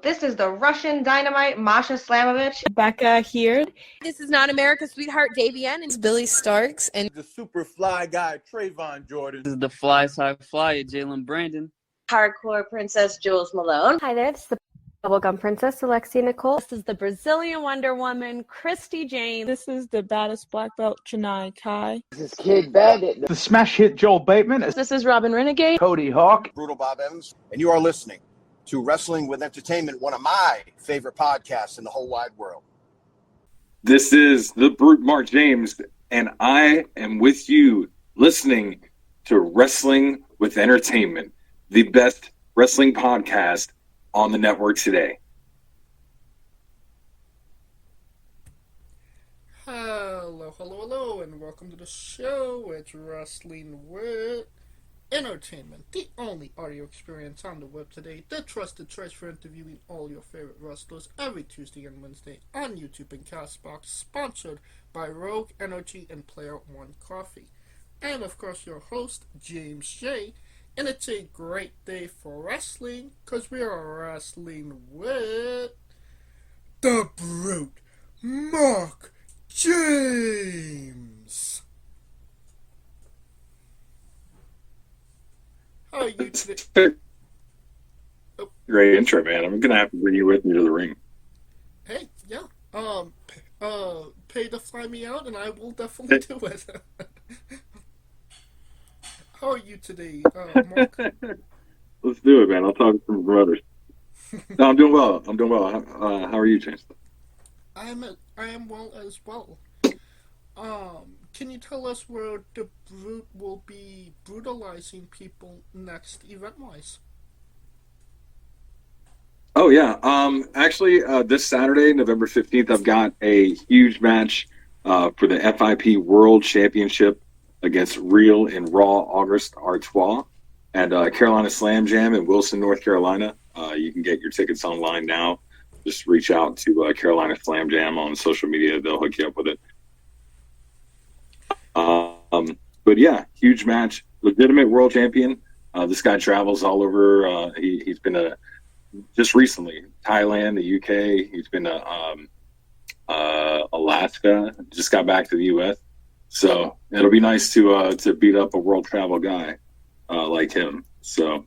This is the Russian Dynamite, Masha Slamovich. Becca here. This is Not America's Sweetheart, Davian. And It's Billy Starks. And the super fly guy, Trayvon Jordan. This is the fly side flyer, Jalen Brandon. Hardcore Princess, Jules Malone. Hi there, this is the Bubblegum Princess, Alexia Nicole. This is the Brazilian Wonder Woman, Christy Jane. This is the baddest black belt, Chennai Kai. This is Kid Bandit. The smash hit Joel Bateman. This is Robin Renegade. Cody Hawk. Brutal Bob Evans. And you are listening to Wrestling with Entertainment, one of my favorite podcasts in the whole wide world. This is the Brute Mark James, and I am with you listening to Wrestling with Entertainment, the best wrestling podcast on the network today. Hello, and welcome to the show. It's Wrestling with Entertainment, the only audio experience on the web today, the trusted choice for interviewing all your favorite wrestlers every Tuesday and Wednesday on YouTube and Castbox, sponsored by Rogue Energy and Player One Coffee. And of course your host, James J. And it's a great day for wrestling, because we are wrestling with the Brute, Mark James. How are you today? Great intro, man. I'm gonna have to bring you with me to the ring. Hey, yeah. Pay to fly me out, and I will definitely do it. How are you today, Mark? Let's do it, man. I'll talk to some brothers. No, I'm doing well. How are you, James? I am well as well. Can you tell us where the Brute will be brutalizing people next, event-wise? Oh, yeah. Actually, this Saturday, November 15th, I've got a huge match for the FIP World Championship against Real and Raw August Artois at Carolina Slam Jam in Wilson, North Carolina. You can get your tickets online now. Just reach out to Carolina Slam Jam on social media. They'll hook you up with it. But yeah, huge match. Legitimate world champion. This guy travels all over. He's been just recently Thailand, the UK. He's been Alaska. Just got back to the US. So it'll be nice to beat up a world travel guy like him. So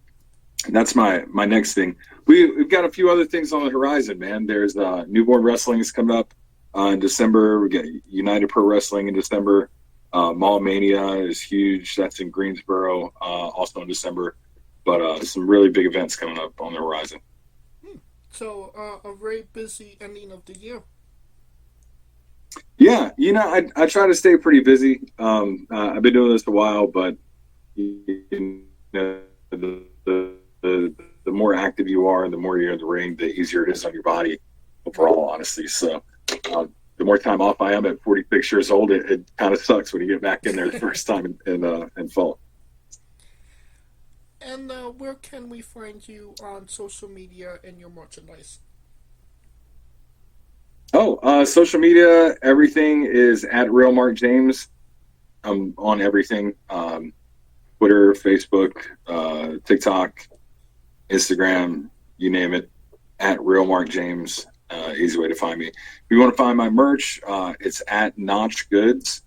that's my next thing. We've got a few other things on the horizon, man. There's Newborn Wrestling is coming up in December. We got United Pro Wrestling in December. Mall Mania is huge. That's in Greensboro, also in December. But some really big events coming up on the horizon. So a very busy ending of the year. Yeah, I try to stay pretty busy. I've been doing this a while, but the more active you are and the more you're in the ring, the easier it is on your body overall, honestly. So the more time off I am at 46 years old, it kind of sucks when you get back in there the first time in fall. And where can we find you on social media and your merchandise? Social media, everything is at Real Mark James. I'm on everything. Twitter, Facebook, TikTok, Instagram, you name it, at Real Mark James. Easy way to find me. If you want to find my merch, it's at Notch Goods,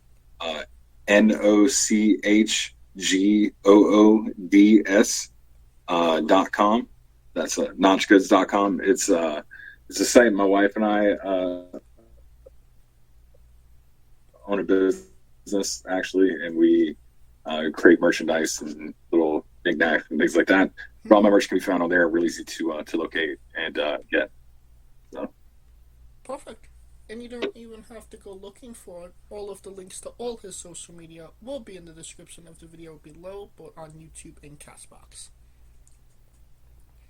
NOCHGOODS.com. That's notchgoods.com. It's a site my wife and I own a business, actually, and we create merchandise and little knickknacks and things like that. But all my merch can be found on there, really easy to locate and get. So. Perfect. And you don't even have to go looking for it. All of the links to all his social media will be in the description of the video below, both on YouTube and Castbox.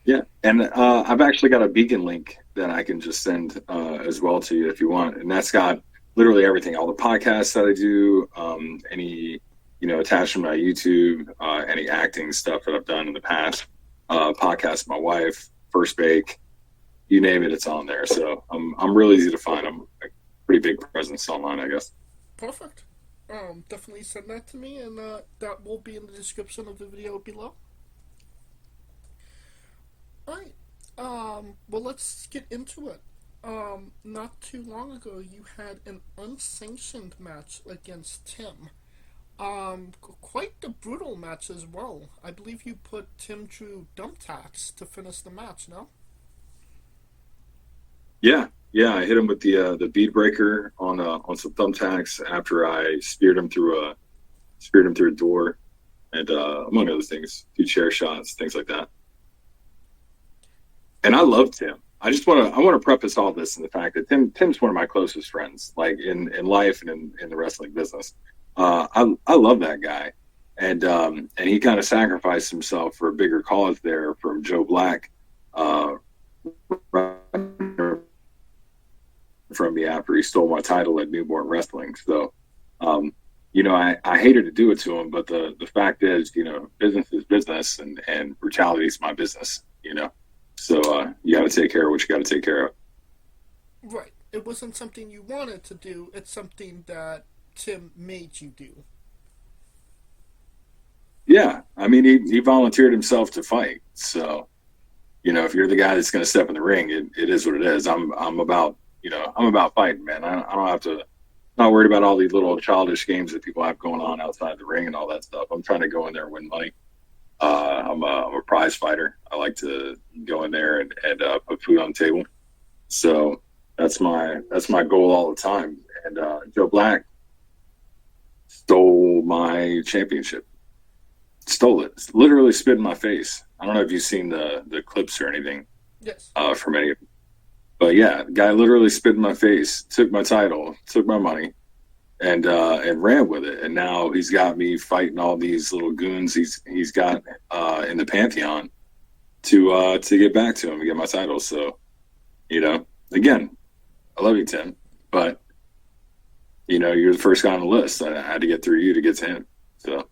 Yeah, and I've actually got a beacon link that I can just send as well to you if you want, and that's got literally everything, all the podcasts that I do, any attached to my YouTube, any acting stuff that I've done in the past, podcast with my wife, First Bake, you name it, it's on there. So I'm real easy to find. I'm a pretty big presence online, I guess. Perfect. Definitely send that to me, and that will be in the description of the video below. Alright. Well, let's get into it. Not too long ago, you had an unsanctioned match against Tim. Quite the brutal match as well. I believe you put Tim through dump tax to finish the match, no? Yeah, I hit him with the bead breaker on some thumbtacks after I speared him through a door, and among other things, a few chair shots, things like that. And I love Tim. I want to preface all this in the fact that Tim's one of my closest friends, like in life and in the wrestling business. I love that guy, and he kind of sacrificed himself for a bigger cause there from Joe Black. From me after he stole my title at Newborn Wrestling. So, I hated to do it to him, but the fact is, business is business and brutality is my business, So you got to take care of what you got to take care of. Right. It wasn't something you wanted to do. It's something that Tim made you do. Yeah. I mean, he volunteered himself to fight. So, if you're the guy that's going to step in the ring, it is what it is. I'm about fighting, man. I don't have to, not worried about all these little childish games that people have going on outside the ring and all that stuff. I'm trying to go in there and win money. I'm a prize fighter. I like to go in there and put food on the table. So that's my goal all the time. And Joe Black stole my championship. Stole it. Literally spit in my face. I don't know if you've seen the clips or anything. Yes. From any of them. But yeah, the guy literally spit in my face, took my title, took my money, and ran with it. And now he's got me fighting all these little goons he's got in the Pantheon to get back to him and get my title. So, again, I love you, Tim, but you're the first guy on the list. I had to get through you to get to him. So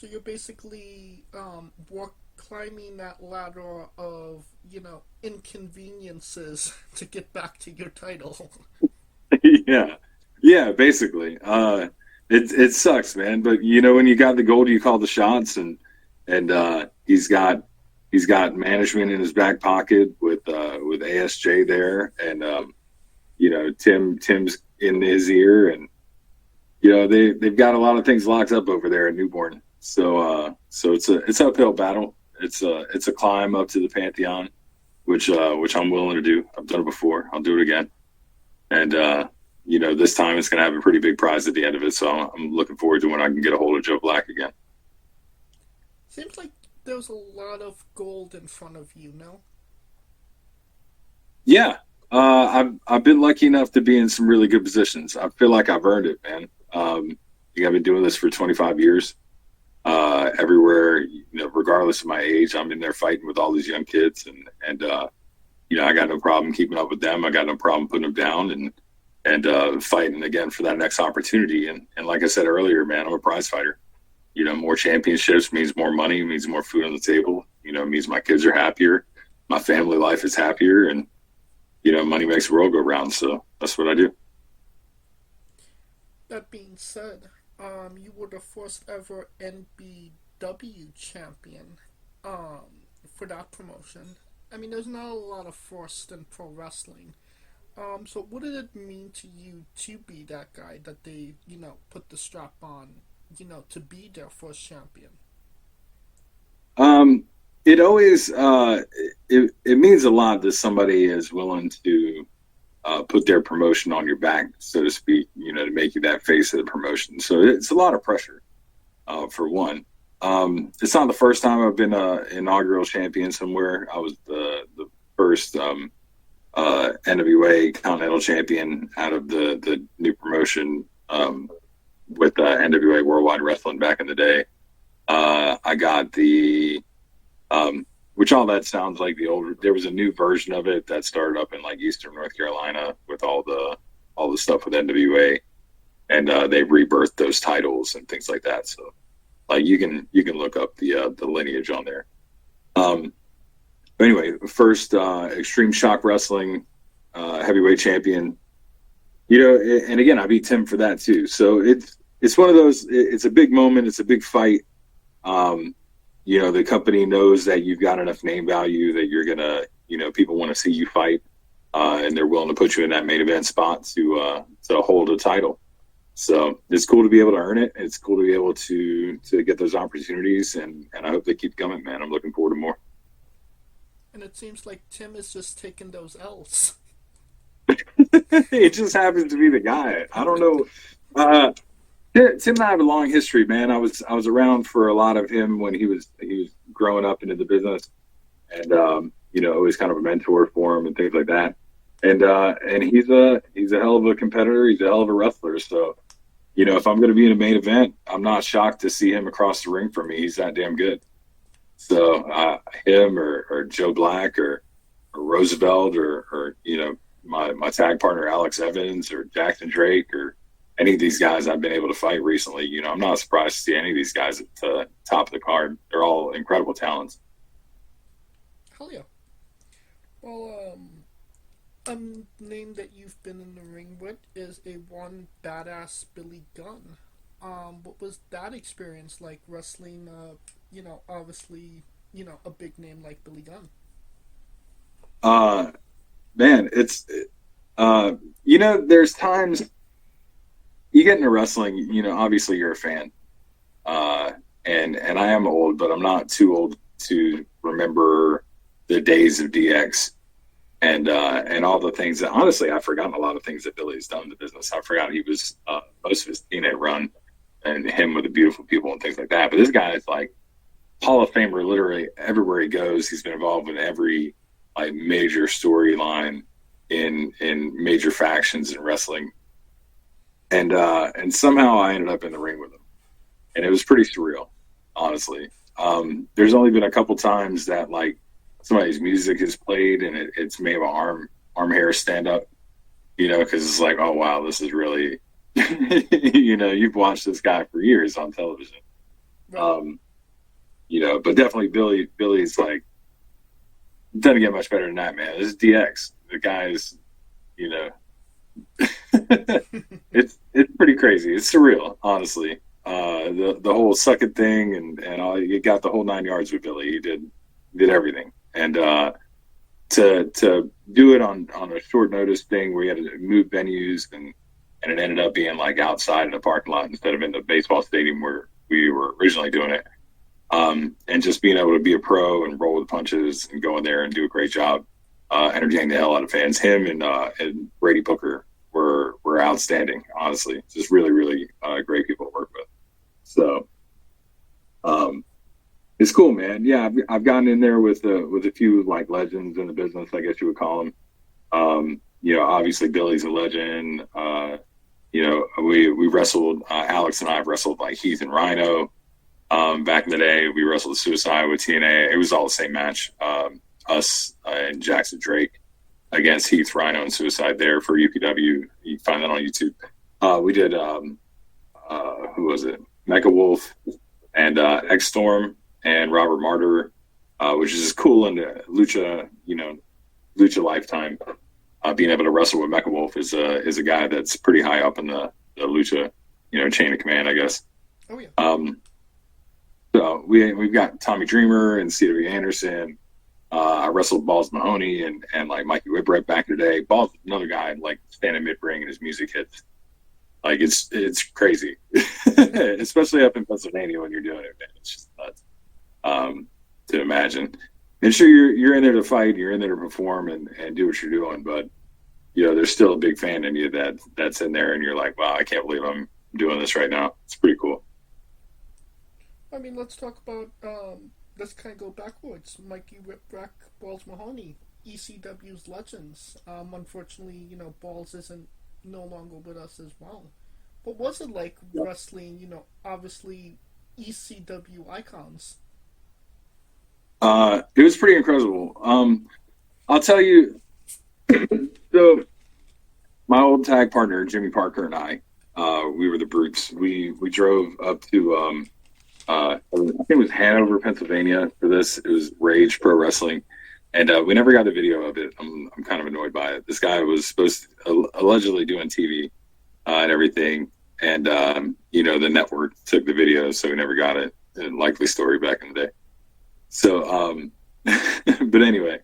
you're basically climbing that ladder of inconveniences to get back to your title. yeah, basically. It sucks, man. But when you got the gold, you call the shots, and he's got management in his back pocket with ASJ there, and Tim's in his ear, and they've got a lot of things locked up over there at Newborn. So it's an uphill battle. It's a climb up to the Pantheon, which I'm willing to do. I've done it before. I'll do it again. And, this time it's going to have a pretty big prize at the end of it. So I'm looking forward to when I can get a hold of Joe Black again. Seems like there's a lot of gold in front of you, no? Yeah. I've been lucky enough to be in some really good positions. I feel like I've earned it, man. I've been doing this for 25 years. Everywhere, regardless of my age, I'm in there fighting with all these young kids, and I got no problem keeping up with them. I got no problem putting them down and fighting again for that next opportunity. And like I said earlier, man, I'm a prize fighter. More championships means more money, means more food on the table. Means my kids are happier, my family life is happier, and money makes the world go round. So that's what I do. That being said, you were the first ever NBW champion for that promotion. I mean, there's not a lot of firsts in pro wrestling. So what did it mean to you to be that guy that they, put the strap on, to be their first champion? It always it means a lot that somebody is willing to put their promotion on your back, so to speak, to make you that face of the promotion. So it's a lot of pressure, for one. It's not the first time I've been an inaugural champion somewhere. I was the first NWA Continental Champion out of the new promotion with NWA Worldwide Wrestling back in the day. I got the which all that sounds like the older. There was a new version of it that started up in like Eastern North Carolina with all the stuff with NWA, and they rebirthed those titles and things like that. So, like you can look up the lineage on there. Anyway, first Extreme Shock Wrestling heavyweight champion. And again, I beat Tim for that too. So it's one of those. It's a big moment. It's a big fight. The company knows that you've got enough name value that you're gonna people want to see you fight, and they're willing to put you in that main event spot to hold a title. So it's cool to be able to earn it. It's cool to be able to get those opportunities, and I hope they keep coming, man. I'm looking forward to more. And it seems like Tim is just taking those L's. It just happens to be the guy. I don't know. Tim and I have a long history, man. I was around for a lot of him when he was growing up into the business, and always kind of a mentor for him and things like that. And he's a hell of a competitor. He's a hell of a wrestler. So, if I'm going to be in a main event, I'm not shocked to see him across the ring from me. He's that damn good. So him or Joe Black or Roosevelt or my tag partner Alex Evans or Jackson Drake or any of these guys I've been able to fight recently, I'm not surprised to see any of these guys at the top of the card. They're all incredible talents. Hell yeah. Well, a name that you've been in the ring with is a one badass Billy Gunn. What was that experience like wrestling, obviously, a big name like Billy Gunn? Man, it's, there's times you get into wrestling, obviously you're a fan. And I am old, but I'm not too old to remember the days of DX and all the things that, honestly, I've forgotten a lot of things that Billy's done in the business. I forgot he was most of his TNA run and him with the beautiful people and things like that. But this guy is like Hall of Famer literally everywhere he goes. He's been involved in every major storyline in major factions in wrestling. And somehow I ended up in the ring with him. And it was pretty surreal, honestly. There's only been a couple times that somebody's music is played and it's made my arm hair stand up, because it's like, oh wow, this is really, you've watched this guy for years on television. Right. But definitely Billy's like, doesn't get much better than that, man. This is DX. The guy's, it's pretty crazy. It's surreal, honestly. The whole suck it thing and all, you got the whole 9 yards with Billy. He did everything. And to do it on a short notice thing where you had to move venues and it ended up being outside in a parking lot instead of in the baseball stadium where we were originally doing it. And just being able to be a pro and roll with punches and go in there and do a great job, entertaining the hell out of fans. Him and Brady Booker were outstanding, honestly. Just really, really great people to work with. So it's cool, man. Yeah, I've gotten in there with a few legends in the business, I guess you would call them. Obviously Billy's a legend. We wrestled. Alex and I have wrestled Heath and Rhino. Back in the day, we wrestled Suicide with TNA. It was all the same match. Us and Jackson Drake against Heath, Rhino, and Suicide there for UPW. You can find that on YouTube. We did, who was it? Mecha Wolf and X-Storm and Robert Martyr, which is cool in the Lucha lifetime. Being able to wrestle with Mecha Wolf is a guy that's pretty high up in the Lucha, chain of command, I guess. Oh, yeah. So we've got Tommy Dreamer and C.W. Anderson. I wrestled Balls Mahoney and Mikey Whipwreck back in the day. Balls, another guy standing mid ring and his music hits. It's crazy, especially up in Pennsylvania when you're doing it, man. It's just nuts to imagine. And sure, you're in there to fight, you're in there to perform and do what you're doing, but there's still a big fan in you that's in there, and you're like, wow, I can't believe I'm doing this right now. It's pretty cool. I mean, let's talk about, let's kind of go backwards. Mikey Whipwreck, Balls Mahoney, ECW's legends. Unfortunately, Balls isn't no longer with us as well. What was it like wrestling, obviously ECW icons? It was pretty incredible. I'll tell you, so my old tag partner, Jimmy Parker, and I, we were the Brutes. We drove up to, I think it was Hanover, Pennsylvania for this. It was Rage Pro Wrestling. And we never got the video of it. I'm kind of annoyed by it. This guy was supposed to allegedly doing TV and everything. And, the network took the video, so we never got it. A likely story back in the day. So, but anyway,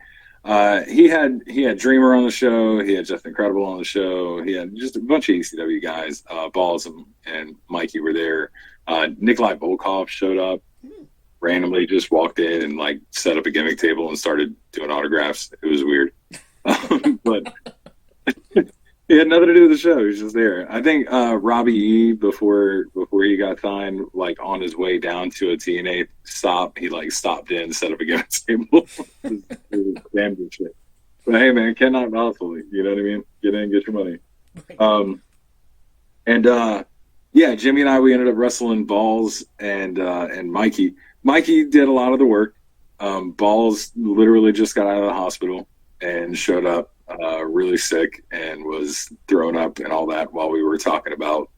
he had Dreamer on the show. He had Just Incredible on the show. He had just a bunch of ECW guys. Balls and Mikey were there. Nikolai Volkov showed up randomly, just walked in and like set up a gimmick table and started doing autographs. It was weird, but he had nothing to do with the show. He was just there. I think Robbie E before he got signed, like on his way down to a TNA stop, he like stopped in, set up a gimmick table. It was damn good shit. But hey, man, cannot hustle. You know what I mean? Get in, get your money. Yeah, Jimmy and I, we ended up wrestling Balls and Mikey. Mikey did a lot of the work. Balls literally just got out of the hospital and showed up really sick and was thrown up and all that while we were talking about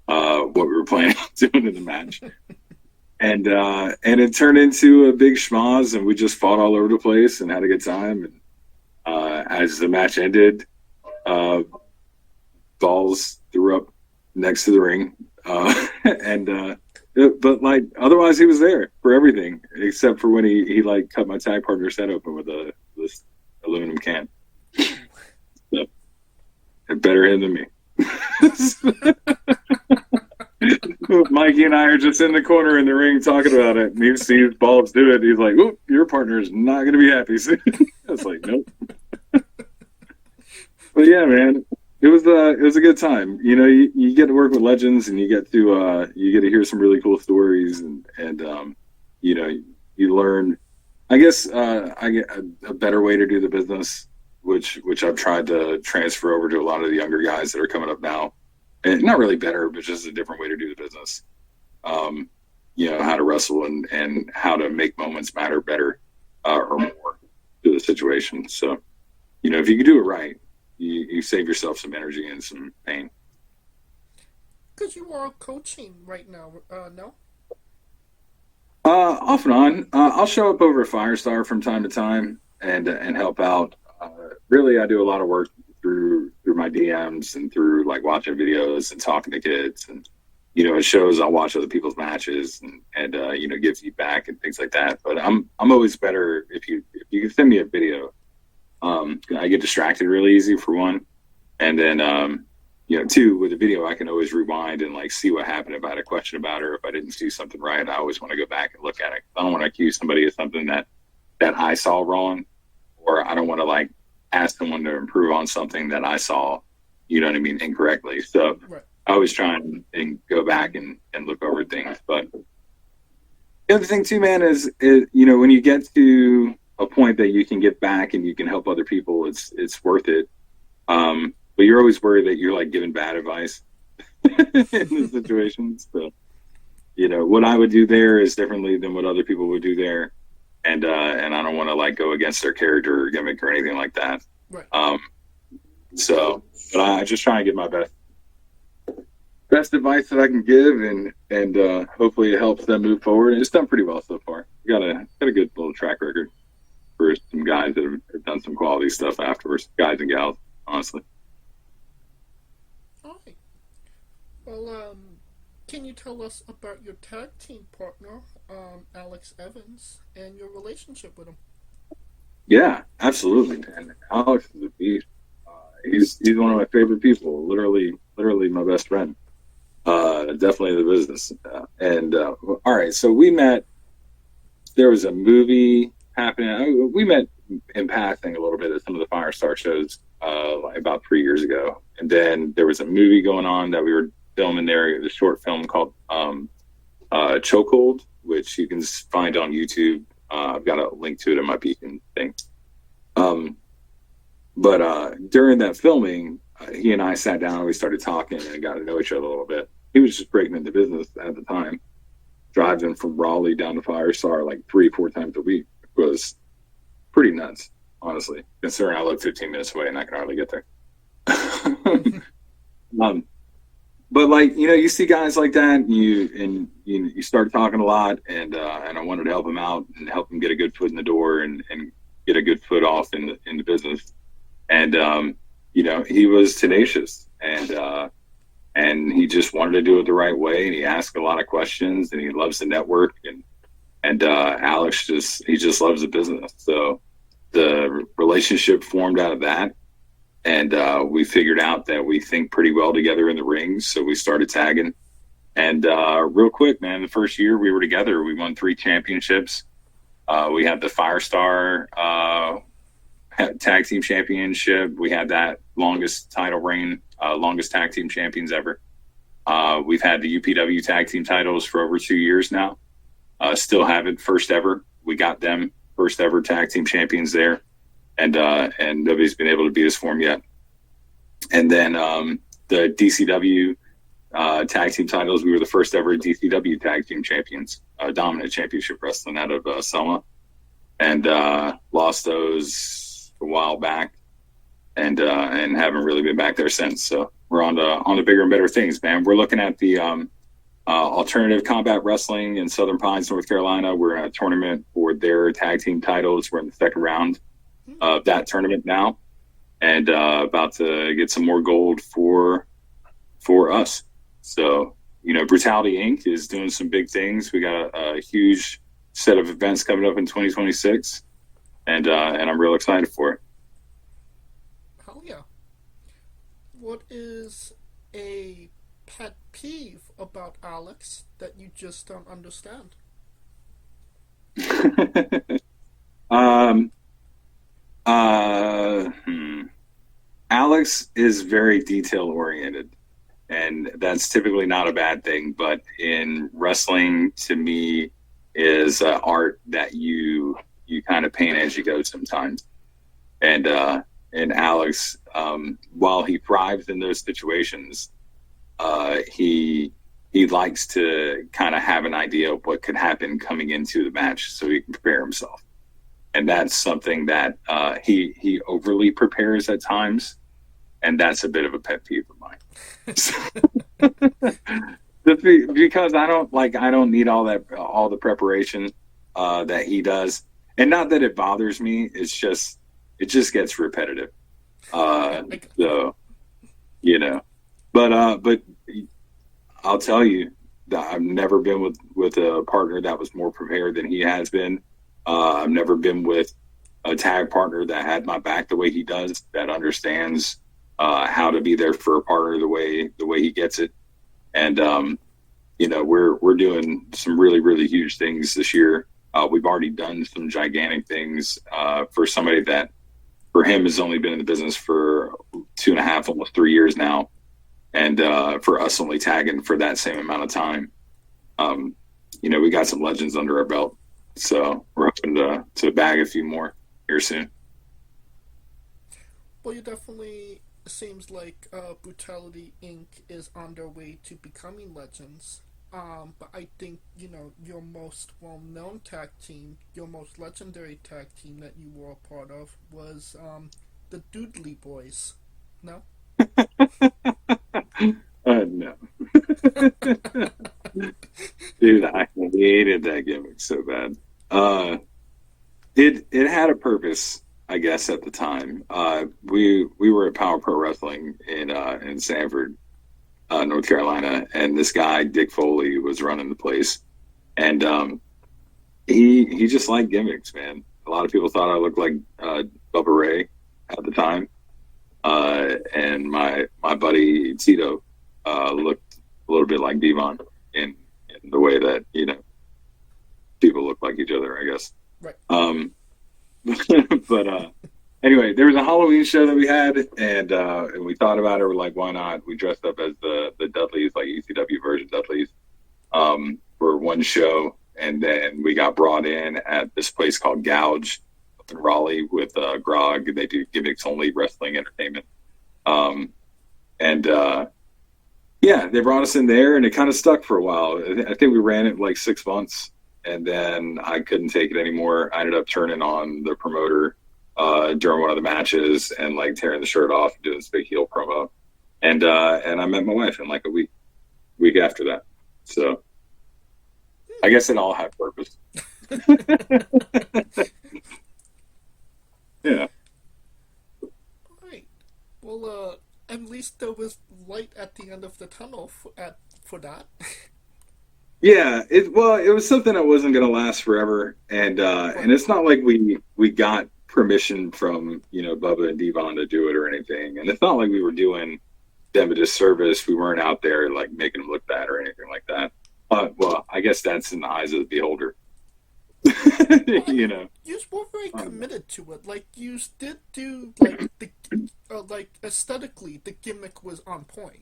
what we were planning on doing in the match. And it turned into a big schmoz, and we just fought all over the place and had a good time. And as the match ended, Balls threw up next to the ring. But like otherwise he was there for everything except for when he like cut my tag partner's head open with this aluminum can. So, better him than me. Mikey and I are just in the corner in the ring talking about it, and he sees Balls do it. He's like, "Oop, your partner is not going to be happy." I was like, "Nope." But yeah, man, it was a good time. You know, you get to work with legends, and you get to hear some really cool stories, and you know, you learn. I guess I get a better way to do the business, which I've tried to transfer over to a lot of the younger guys that are coming up now. And not really better, but just a different way to do the business. You know, how to wrestle and how to make moments matter better or more to the situation. So, you know, if you can do it right, you save yourself some energy and some pain. Because you are coaching right now, no? Off and on. I'll show up over at Firestar from time to time and help out. Really, I do a lot of work through my DMs and through like watching videos and talking to kids, and you know, it shows. I'll watch other people's matches and you know, give feedback and things like that. But I'm always better if you can send me a video. I get distracted really easy for one, and then you know, two, with the video I can always rewind and like see what happened if I had a question about it, or if I didn't see something right. I always want to go back and look at it. I don't want to accuse somebody of something that I saw wrong, or I don't want to like ask someone to improve on something that I saw, you know what I mean, incorrectly. So right. I always try and go back and look over things. But the other thing too, man, is you know, when you get to a point that you can get back and you can help other people, it's worth it. But you're always worried that you're like giving bad advice in the situations. So, you know, what I would do there is differently than what other people would do there. And I don't want to like go against their character or gimmick or anything like that. Right. So, but I just try and give my best advice that I can give, and hopefully it helps them move forward. And it's done pretty well so far. Got a good little track record for some guys that have done some quality stuff afterwards, guys and gals, honestly. All right. Well, can you tell us about your tag team partner, Alex Evans, and your relationship with him? Yeah, absolutely, man. Alex is a beast. He's one of my favorite people. Literally my best friend. Definitely in the business. All right, so we met. There was a movie happening. We met in passing a little bit at some of the Firestar shows like about 3 years ago, and then there was a movie going on that we were filming there, the short film called Chokehold, which you can find on YouTube. I've got a link to it in my Beacon thing. But during that filming, he and I sat down and we started talking and got to know each other a little bit. He was just breaking into business at the time, driving from Raleigh down to Firestar like 3-4 times a week. It was pretty nuts, honestly, considering I live 15 minutes away and I can hardly get there. But like, you know, you see guys like that, and you start talking a lot, and I wanted to help him out and help him get a good foot in the door and get a good foot off in the business. And you know, he was tenacious, and he just wanted to do it the right way, and he asked a lot of questions, and he loves the network, and Alex just loves the business. So the relationship formed out of that. And we figured out that we think pretty well together in the ring. So we started tagging. And real quick, man, the first year we were together, we won 3 championships. We had the Firestar tag team championship. We had that longest title reign, longest tag team champions ever. We've had the UPW tag team titles for over 2 years now. Still have it, first ever. We got them first ever tag team champions there, and nobody's been able to beat us for them yet. And then the DCW tag team titles, we were the first ever DCW tag team champions, dominant championship wrestling out of Selma, and lost those a while back, and haven't really been back there since. So we're on the bigger and better things, man. We're looking at the Alternative Combat Wrestling in Southern Pines, North Carolina. We're in a tournament for their tag team titles. We're in the second round of that tournament now, and about to get some more gold for us. So, Brutality Inc. is doing some big things. We got a huge set of events coming up in 2026, and I'm real excited for it. Hell yeah. What is a pet peeve about Alex that you just don't understand? Alex is very detail oriented, and that's typically not a bad thing, but in wrestling, to me, is art that you kind of paint as you go sometimes. And Alex, while he thrives in those situations, he likes to kind of have an idea of what could happen coming into the match so he can prepare himself. And that's something that he overly prepares at times, and that's a bit of a pet peeve of mine. Because I don't need all the preparation that he does, and not that it bothers me. It just gets repetitive. So but I'll tell you that I've never been with a partner that was more prepared than he has been. I've never been with a tag partner that had my back the way he does, that understands how to be there for a partner the way he gets it. And we're doing some really, really huge things this year. We've already done some gigantic things for somebody that for him has only been in the business for 2.5, almost 3 years now. And for us only tagging for that same amount of time. We got some legends under our belt. So we're hoping to bag a few more here soon. Well, you definitely seems like Brutality Inc. is on their way to becoming legends. But I think, your most well-known tag team, your most legendary tag team that you were a part of was the Doodley Boyz. No? No. Dude, I hated that gimmick so bad. It had a purpose, I guess, at the time. We were at Power Pro Wrestling in Sanford, North Carolina, and this guy Dick Foley was running the place, and he just liked gimmicks, man. A lot of people thought I looked like Bubba Ray at the time, and my buddy Tito looked a little bit like Devon in the way that people look like each other, I guess. Right. But anyway, there was a Halloween show that we had, and we thought about it. We're like, why not? We dressed up as the Dudleys, like ECW version Dudleys, for one show, and then we got brought in at this place called Gouge up in Raleigh with Grog. They do gimmicks only wrestling entertainment, yeah, they brought us in there, and it kind of stuck for a while. I think we ran it like 6 months, and then I couldn't take it anymore. I ended up turning on the promoter during one of the matches and like tearing the shirt off and doing this big heel promo. And I met my wife in like a week after that. So I guess it all had purpose. Yeah. Right. Well, at least there was light at the end of the tunnel for that. Yeah, it was something that wasn't going to last forever, and it's not like we got permission from, Bubba and Devon to do it or anything. And it's not like we were doing them a disservice. We weren't out there like making them look bad or anything like that. Well, I guess that's in the eyes of the beholder. You were very committed to it. Like, you did do, like, like, aesthetically, the gimmick was on point.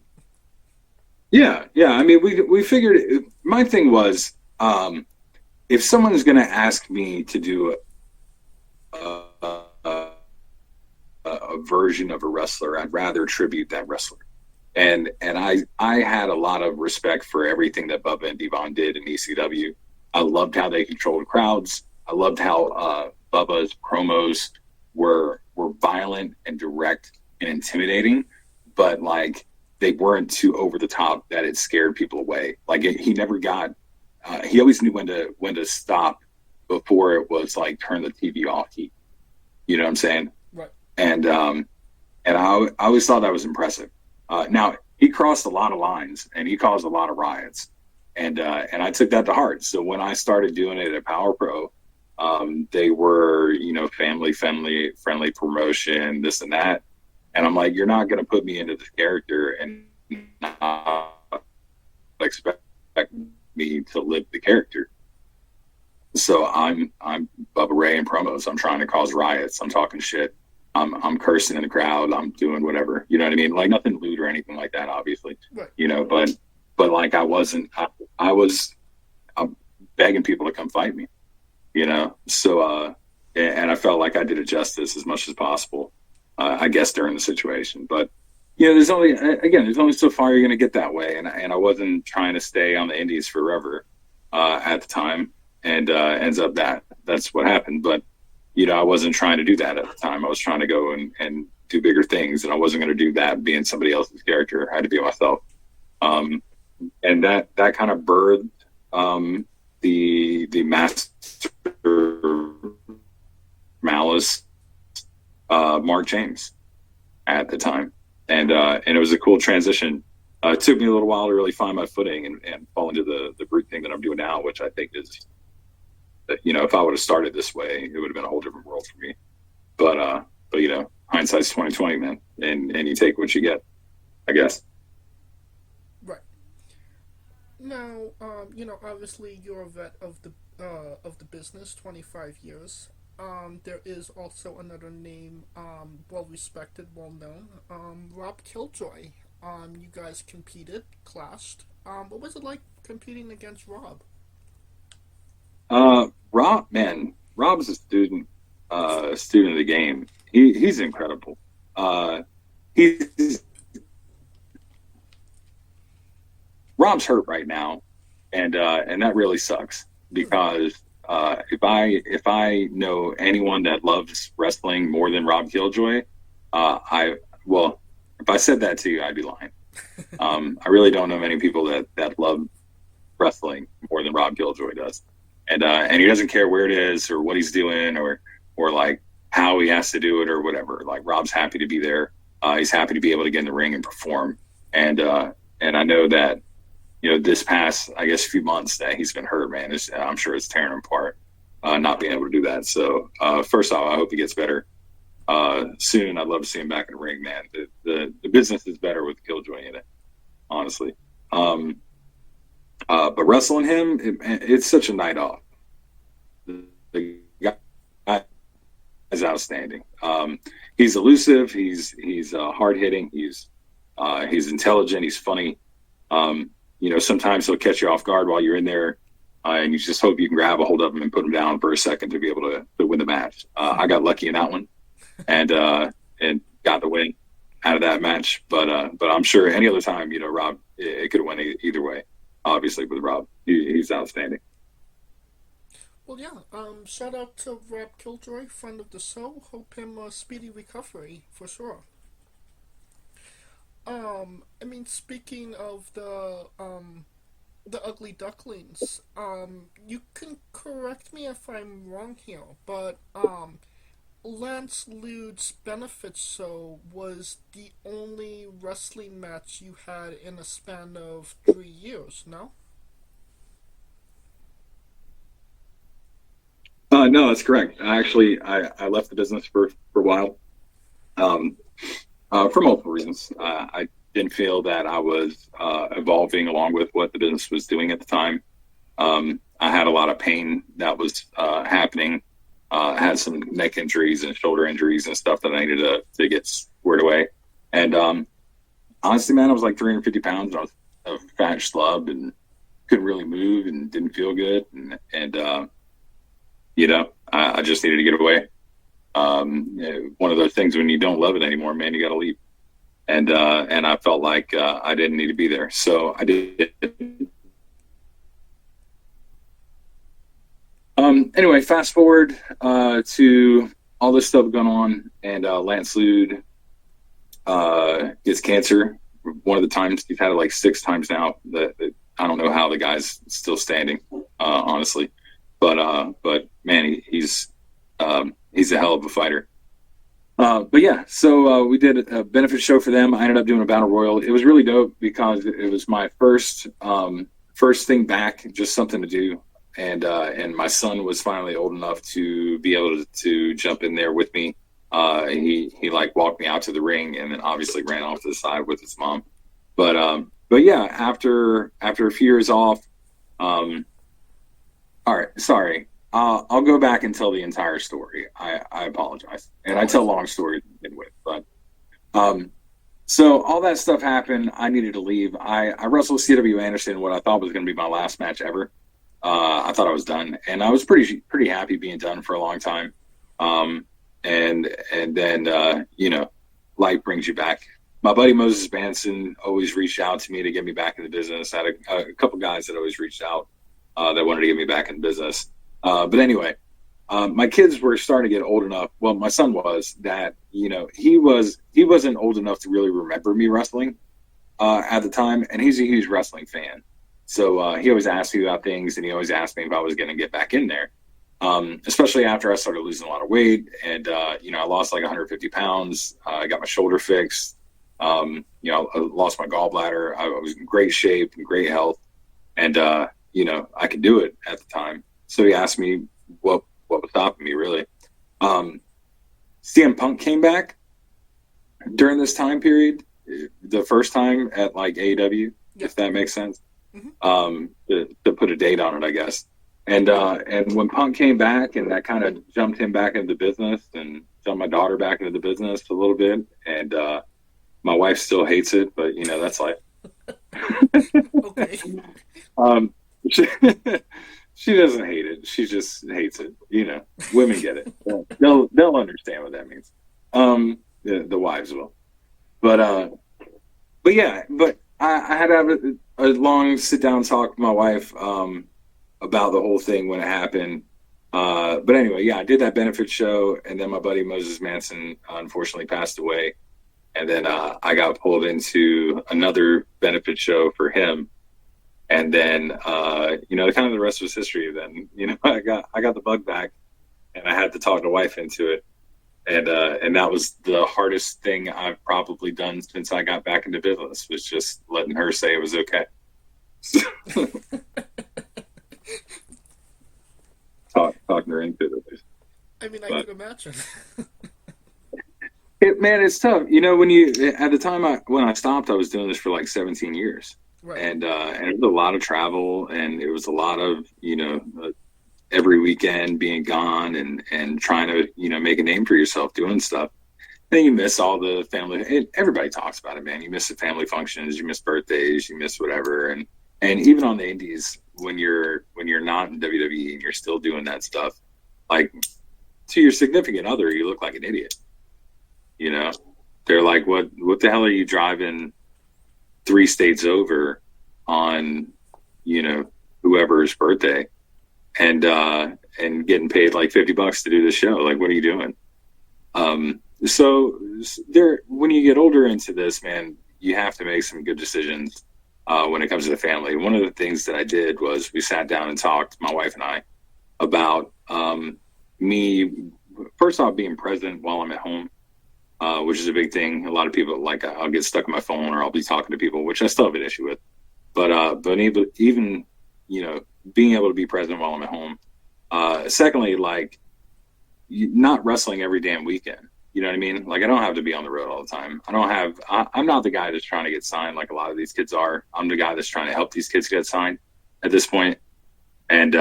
Yeah. I mean, we figured, my thing was, if someone is going to ask me to do a version of a wrestler, I'd rather tribute that wrestler. And I had a lot of respect for everything that Bubba and Devon did in ECW. I loved how they controlled crowds. I loved how Bubba's promos were violent and direct and intimidating, but like they weren't too over the top that it scared people away. Like he never got. He always knew when to stop before it was like turn the TV off. You know what I'm saying? Right. And I always thought that was impressive. Now he crossed a lot of lines and he caused a lot of riots, and I took that to heart. So when I started doing it at Power Pro, they were family friendly promotion, this and that, and I'm like, you're not going to put me into this character and not expect me to live the character. So I'm Bubba Ray in promos. I'm trying to cause riots. I'm talking shit. I'm cursing in the crowd. I'm doing whatever. You know what I mean? Like nothing lewd or anything like that, obviously. Right. But like I wasn't. I'm begging people to come fight me. So and I felt like I did it justice as much as possible. I guess during the situation, but there's only so far you're going to get that way, and I wasn't trying to stay on the indies forever at the time, and ends up that's what happened. But I wasn't trying to do that at the time. I was trying to go and do bigger things, and I wasn't going to do that being somebody else's character. I had to be myself, and that kind of birthed the Master Malice Mark James at the time. And it was a cool transition. It took me a little while to really find my footing and fall into the brute thing that I'm doing now, which I think is, if I would have started this way, it would have been a whole different world for me. But hindsight's 2020, man, and you take what you get, I guess. Right. Now, obviously you're a vet of the business, 25 years. There is also another name, well respected, well known, Rob Killjoy. You guys competed, clashed. What was it like competing against Rob? Rob's a student of the game. He's incredible. Rob's hurt right now, and that really sucks because if I know anyone that loves wrestling more than Rob Killjoy, if I said that to you, I'd be lying. I really don't know many people that love wrestling more than Rob Killjoy does, and he doesn't care where it is or what he's doing or like how he has to do it or whatever. Like Rob's happy to be there. He's happy to be able to get in the ring and perform. And I know that this past I guess few months that he's been hurt, man. I'm sure it's tearing him apart not being able to do that. So first off, I hope he gets better soon. I'd love to see him back in the ring, man. The business is better with Killjoy in it, honestly. But wrestling him, it's such a night off. The guy is outstanding. He's elusive. He's hard hitting. He's intelligent. He's funny. Sometimes he'll catch you off guard while you're in there, and you just hope you can grab a hold of him and put him down for a second to be able to win the match. I got lucky in that one, and got the win out of that match. But I'm sure any other time, Rob, it could have went either way. Obviously, with Rob, he's outstanding. Well, yeah. Shout out to Rob Killjoy, friend of the show. Hope him a speedy recovery for sure. Speaking of the Ugly Ducklings, you can correct me if I'm wrong here, but Lance Lude's benefit show was the only wrestling match you had in a span of 3 years, no? No, that's correct. I left the business for a while, for multiple reasons. I didn't feel that I was evolving along with what the business was doing at the time. I had a lot of pain that was happening. I had some neck injuries and shoulder injuries and stuff that I needed to get squared away. And honestly, man, I was like 350 pounds. I was a fat schlub and couldn't really move and didn't feel good. And I just needed to get away. One of those things when you don't love it anymore, man, you got to leave. And I felt like I didn't need to be there. So I did. Anyway, fast forward to all this stuff going on, and Lance Lude gets cancer. One of the times, he's had it like 6 times now. That I don't know how the guy's still standing, honestly. But man, he's a hell of a fighter. But yeah, so we did a benefit show for them. I ended up doing a battle royal. It was really dope because it was my first thing back, just something to do. And my son was finally old enough to be able to jump in there with me. He like walked me out to the ring and then obviously ran off to the side with his mom. But yeah, after a few years off, all right, sorry. I'll go back and tell the entire story. I apologize. And I tell long stories to begin with, but so all that stuff happened. I needed to leave. I wrestled C.W. Anderson, what I thought was going to be my last match ever. I thought I was done, and I was pretty happy being done for a long time. And then life brings you back. My buddy Moses Manson always reached out to me to get me back in the business. I had a couple guys that always reached out that wanted to get me back in business. But anyway, my kids were starting to get old enough. Well, my son was that, he wasn't old enough to really remember me wrestling at the time. And he's a huge wrestling fan. So he always asked me about things, and he always asked me if I was going to get back in there, especially after I started losing a lot of weight. And, I lost like 150 pounds. I got my shoulder fixed. I lost my gallbladder. I was in great shape and great health. And, I could do it at the time. So he asked me what was stopping me, really. CM Punk came back during this time period, the first time at like AEW, if that makes sense. Mm-hmm. To put a date on it, I guess. And when Punk came back, and that kind of jumped him back into the business and jumped my daughter back into the business a little bit. And my wife still hates it, but that's life. Okay. She doesn't hate it. She just hates it. Women get it. They'll understand what that means. The wives will. But yeah. But I had to have a long sit down talk with my wife about the whole thing when it happened. But anyway, yeah, I did that benefit show, and then my buddy Moses Manson unfortunately passed away, and then I got pulled into another benefit show for him. And then, kind of the rest was history. Then, I got the bug back, and I had to talk the wife into it. And that was the hardest thing I've probably done since I got back into business, was just letting her say it was okay. Talking her into it. I mean, I can imagine. It's tough. When at the time when I stopped, I was doing this for like 17 years. Right. And it was a lot of travel, and it was a lot of, every weekend being gone and trying to, make a name for yourself doing stuff. Then you miss all the family. Everybody talks about it, man. You miss the family functions, you miss birthdays, you miss whatever. And even on the indies, when you're not in WWE and you're still doing that stuff, like, to your significant other, you look like an idiot. They're like, what the hell are you driving 3 states over on, whoever's birthday and getting paid like $50 to do the show? Like, what are you doing? So when you get older into this, man, you have to make some good decisions when it comes to the family. One of the things that I did was we sat down and talked, my wife and I, about me, first off, being present while I'm at home. Which is a big thing. A lot of people, like, I'll get stuck on my phone or I'll be talking to people, which I still have an issue with. But even, being able to be present while I'm at home, Secondly, like, not wrestling every damn weekend. You know what I mean? Like, I don't have to be on the road all the time. I'm not the guy that's trying to get signed like a lot of these kids are. I'm the guy that's trying to help these kids get signed at this point. And,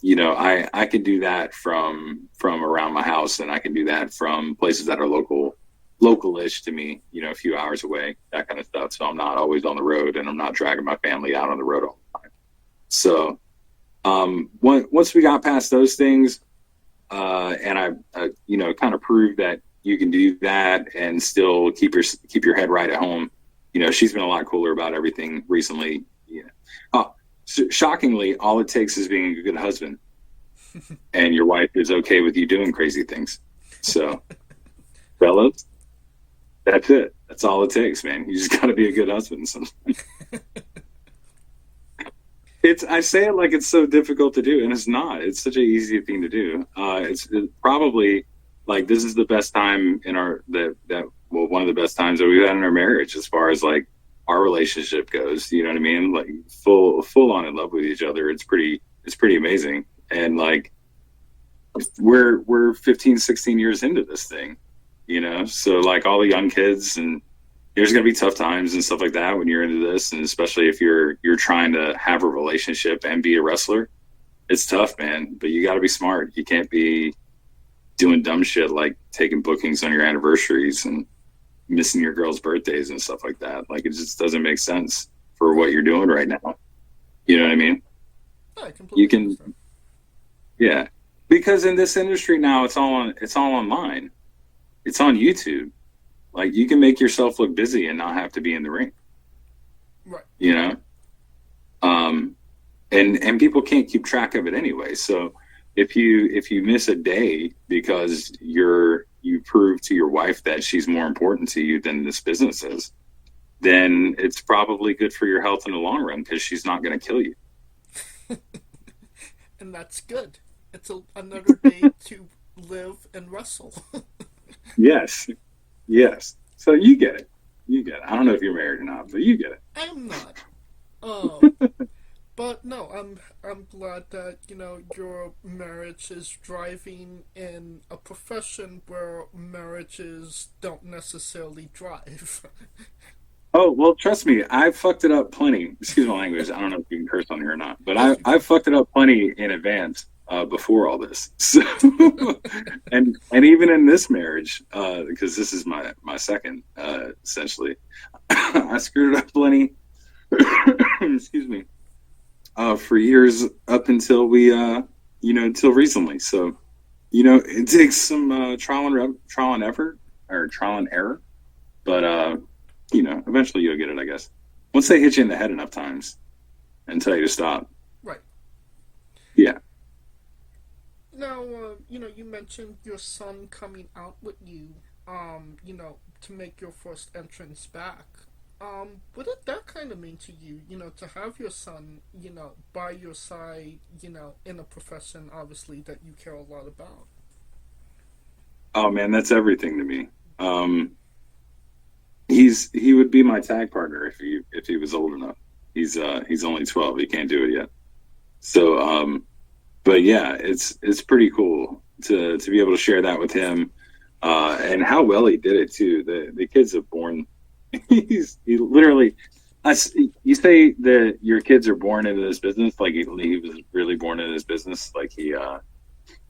you know, I can do that from around my house, and I can do that from places that are local-ish to me, you know, a few hours away, that kind of stuff. So I'm not always on the road, and I'm not dragging my family out on the road all the time. So once we got past those things, and I you know, kind of proved that you can do that and still keep your head right at home, you know, she's been a lot cooler about everything recently. Yeah. Shockingly, all it takes is being a good husband, and your wife is okay with you doing crazy things. So, fellas, that's it. That's all it takes, man. You just got to be a good husband sometimes. I say it like it's so difficult to do, and it's not. It's such an easy thing to do. It's probably like this is the best time in one of the best times that we've had in our marriage as far as like our relationship goes. You know what I mean? Like full on in love with each other. It's pretty amazing. And like we're 15, 16 years into this thing, you know? So like all the young kids, and there's going to be tough times and stuff like that when you're into this. And especially if you're trying to have a relationship and be a wrestler, it's tough, man, but you got to be smart. You can't be doing dumb shit like taking bookings on your anniversaries and missing your girl's birthdays and stuff like that. Like, it just doesn't make sense for what you're doing right now. You know what I mean? You can, yeah, because in this industry now, it's all online. It's on YouTube. Like, you can make yourself look busy and not have to be in the ring. Right. You know? And people can't keep track of it anyway. So if you miss a day because you prove to your wife that she's more important to you than this business is, then it's probably good for your health in the long run, because she's not going to kill you. And that's good. It's another day to live and wrestle. Yes. So you get it. I don't know if you're married or not, but you get it. I'm not. But no, I'm glad that, you know, your marriage is thriving in a profession where marriages don't necessarily thrive. Oh, well, trust me, I've fucked it up plenty. Excuse my language. I don't know if you can curse on here or not, but I've fucked it up plenty in advance before all this. So, and even in this marriage, because this is my second, essentially, I screwed it up plenty. Excuse me. For years up until we, until recently. So, you know, it takes some trial and error, but you know, eventually you'll get it, I guess. Once they hit you in the head enough times and tell you to stop. Right. Yeah. Now, you know, you mentioned your son coming out with you, you know, to make your first entrance back. What did that kind of mean to you, you know, to have your son, you know, by your side, you know, in a profession, obviously, that you care a lot about? Oh, man, that's everything to me. He would be my tag partner if he was old enough. He's only 12. He can't do it yet. So, but yeah, it's pretty cool to be able to share that with him, and how well he did it too. The kids have born. He literally. You say that your kids are born into this business, like he was really born into this business. Like he,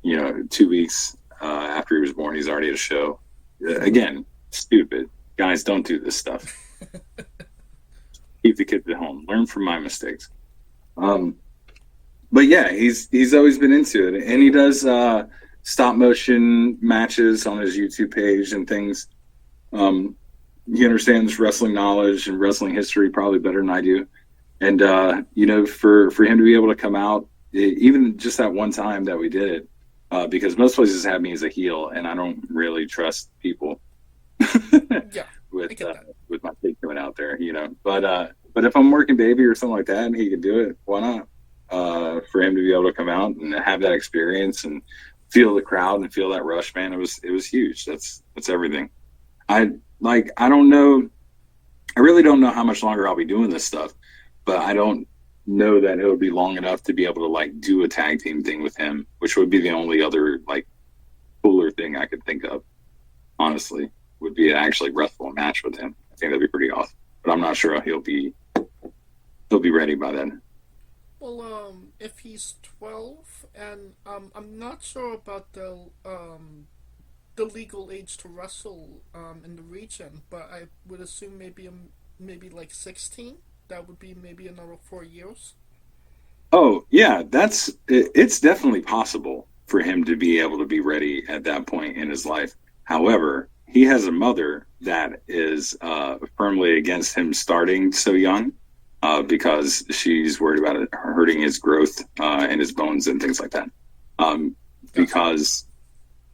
2 weeks after he was born, he's already at a show. Again, stupid. Guys, don't do this stuff. Keep the kids at home. Learn from my mistakes. But yeah, he's always been into it, and he does stop motion matches on his YouTube page and things. He understands wrestling knowledge and wrestling history probably better than I do. And for him to be able to come out, even just that one time that we did it, because most places have me as a heel, and I don't really trust people. Yeah, with my kid coming out there, you know. But if I'm working baby or something like that, and he could do it, why not? For him to be able to come out and have that experience and feel the crowd and feel that rush, man, it was huge. That's everything. I don't know. I really don't know how much longer I'll be doing this stuff, but I don't know that it'll be long enough to be able to like do a tag team thing with him, which would be the only other like cooler thing I could think of, honestly, would be to actually wrestle a match with him. I think that'd be pretty awesome. But I'm not sure he'll be ready by then. Well, if he's 12, and I'm not sure about the legal age to wrestle in the region, but I would assume maybe like 16. That would be maybe another 4 years. Oh yeah, it's definitely possible for him to be able to be ready at that point in his life. However, he has a mother that is firmly against him starting so young because she's worried about it hurting his growth and his bones and things like that. Because,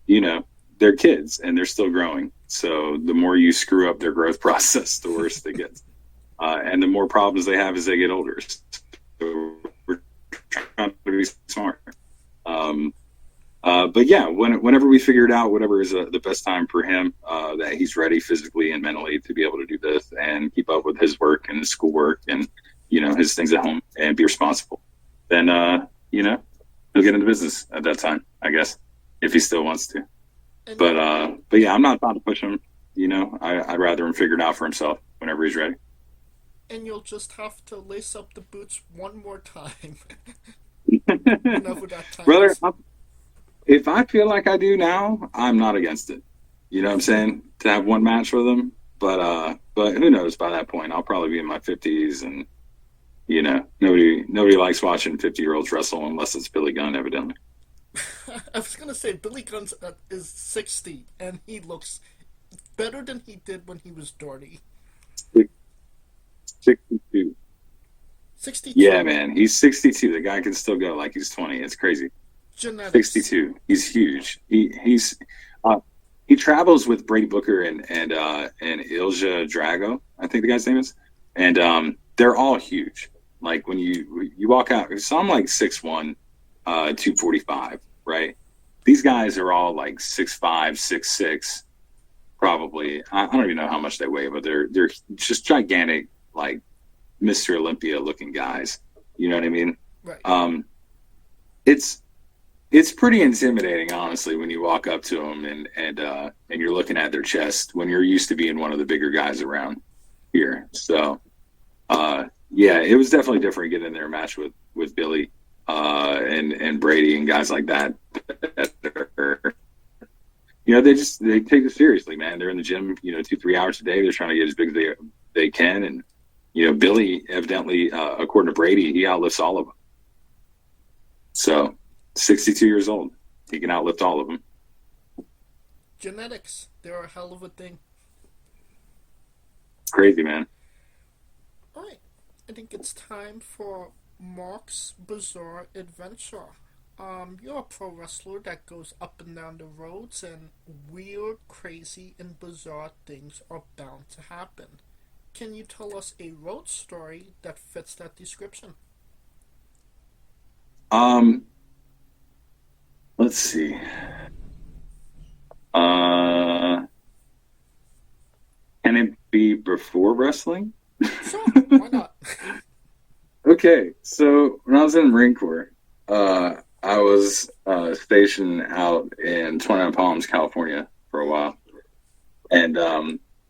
you know, they're kids and they're still growing. So the more you screw up their growth process, the worse it gets. And the more problems they have as they get older. So we're trying to be smart. But yeah, whenever we figure it out, whatever is the best time for him, that he's ready physically and mentally to be able to do this and keep up with his work and his schoolwork and, you know, his things at home and be responsible, then, you know, he'll get into business at that time, I guess, if he still wants to. But yeah, I'm not about to push him. You know, I'd rather him figure it out for himself whenever he's ready. And you'll just have to lace up the boots one more time. Whenever that time Brother, if I feel like I do now, I'm not against it. You know what I'm saying? To have one match with him. But who knows, by that point I'll probably be in my 50s, and you know, nobody likes watching 50-year-olds wrestle unless it's Billy Gunn, evidently. I was gonna say Billy Gunn is 60 and he looks better than he did when he was dirty. 62. 62. Yeah, man, he's 62. The guy can still go like he's 20. It's crazy. Genetics. 62. He's huge. He travels with Brady Booker and Ilja Drago, I think the guy's name is, and they're all huge. Like when you walk out, so I'm like 6'1", 245, right? These guys are all like 6'5", 6'6", probably. I don't even know how much they weigh, but they're just gigantic, like Mr. Olympia looking guys. You know what I mean? Right. It's pretty intimidating, honestly, when you walk up to them and you're looking at their chest when you're used to being one of the bigger guys around here. So, yeah, it was definitely different getting in there a match with Billy and Brady and guys like that. You know, they take it seriously, man. They're in the gym, you know, 2-3 hours a day. They're trying to get as big as they can. And, you know, Billy, evidently, according to Brady, he outlifts all of them. So, 62 years old. He can outlift all of them. Genetics. They're a hell of a thing. Crazy, man. All right. I think it's time for Mark's Bizarre Adventure. You're a pro wrestler that goes up and down the roads, and weird, crazy, and bizarre things are bound to happen. Can you tell us a road story that fits that description? Let's see. Can it be before wrestling? Sure, why not? Okay, so when I was in the Marine Corps, I was stationed out in 29 Palms, California for a while. And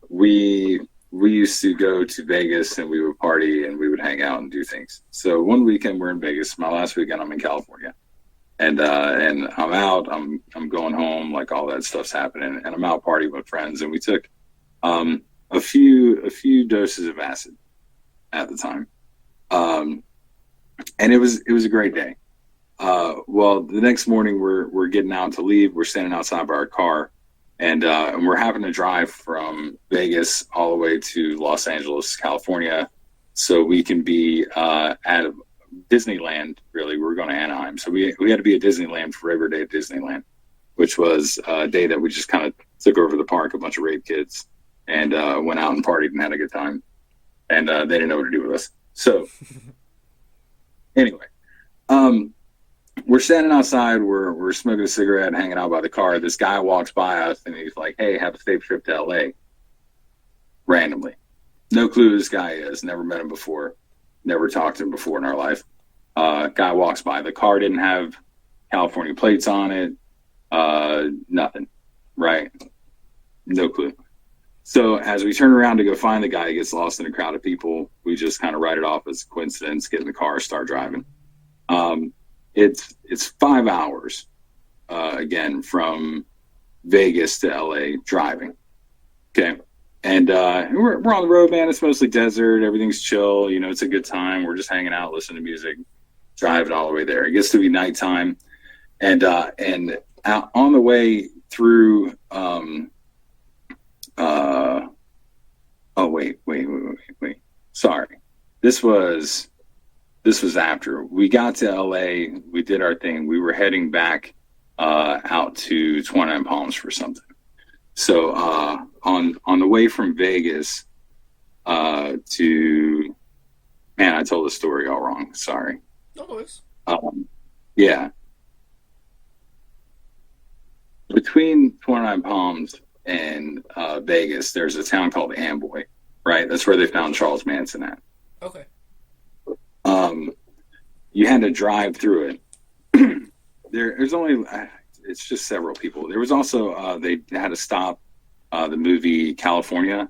we used to go to Vegas and we would party and we would hang out and do things. So one weekend we're in Vegas. My last weekend I'm in California. And I'm out, I'm going home, like all that stuff's happening, and I'm out partying with friends, and we took a few doses of acid at the time. And it was a great day. Well, the next morning we're getting out to leave. We're standing outside by our car, and we're having to drive from Vegas all the way to Los Angeles, California, so we can be at Disneyland. Really, we were going to Anaheim, so we had to be at Disneyland for every day at Disneyland, which was a day that we just kind of took over the park, a bunch of rape kids, and went out and partied and had a good time, and they didn't know what to do with us. So anyway, we're standing outside, we're smoking a cigarette and hanging out by the car. This guy walks by us and he's like, "Hey, have a safe trip to LA." Randomly, no clue who this guy is, never met him before. never talked to him before in our life. Guy walks by. The car didn't have California plates on it. Nothing. Right? No clue. So as we turn around to go find the guy, he gets lost in a crowd of people. We just kind of write it off as a coincidence, get in the car, start driving. It's 5 hours, again, from Vegas to LA driving. Okay. And we're on the road, man. It's mostly desert. Everything's chill. You know, it's a good time. We're just hanging out, listening to music, driving all the way there. It gets to be nighttime. And out on the way through, wait. Sorry. This was after we got to LA. We did our thing. We were heading back out to 29 Palms for something. So on the way from Vegas to, man, I told the story all wrong. Sorry. No worries. Yeah. Between 29 Palms and Vegas, there's a town called Amboy, right? That's where they found Charles Manson at. Okay. You had to drive through it. There's only, it's just several people. There was also, they had to stop the movie California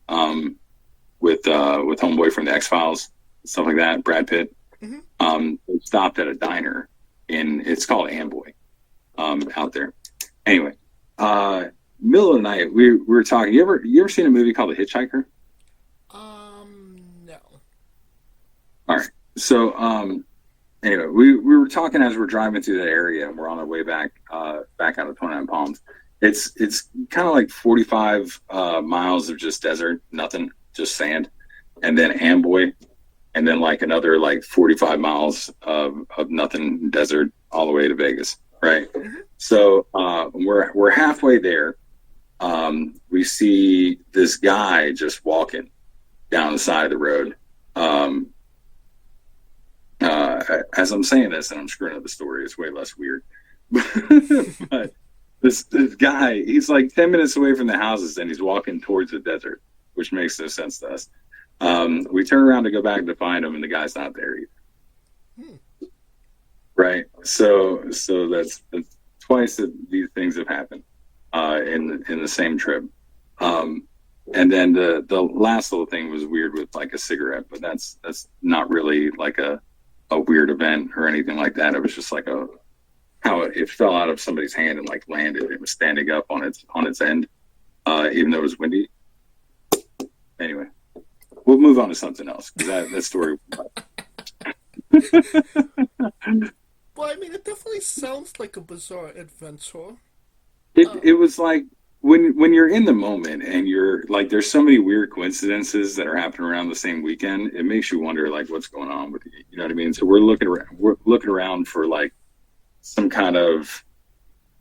with Homeboy from the X-Files, stuff like that, Brad Pitt. Mm-hmm. They stopped at a diner it's called Amboy out there. Anyway, middle of the night, we were talking. You ever seen a movie called The Hitchhiker? No. All right. So, anyway, we were talking as we're driving through that area, and we're on our way back out of 29 Palms. It's kind of like 45 miles of just desert, nothing, just sand, and then Amboy, and then like another like 45 miles of nothing, desert, all the way to Vegas, right? Mm-hmm. So we're halfway there. We see this guy just walking down the side of the road. As I'm saying this, and I'm screwing up the story, it's way less weird. But this guy, he's like 10 minutes away from the houses, and he's walking towards the desert, which makes no sense to us. We turn around to go back to find him, and the guy's not there either. Right? So that's twice that these things have happened in the same trip. And then the last little thing was weird with like a cigarette, but that's not really like a weird event or anything like that. It was just like how it fell out of somebody's hand and like landed. It was standing up on its end, even though it was windy. Anyway, we'll move on to something else because that story. Well, I mean, it definitely sounds like a bizarre adventure. It was like when you're in the moment and you're like, there's so many weird coincidences that are happening around the same weekend. It makes you wonder like what's going on with you. You know what I mean? So we're looking around for like some kind of,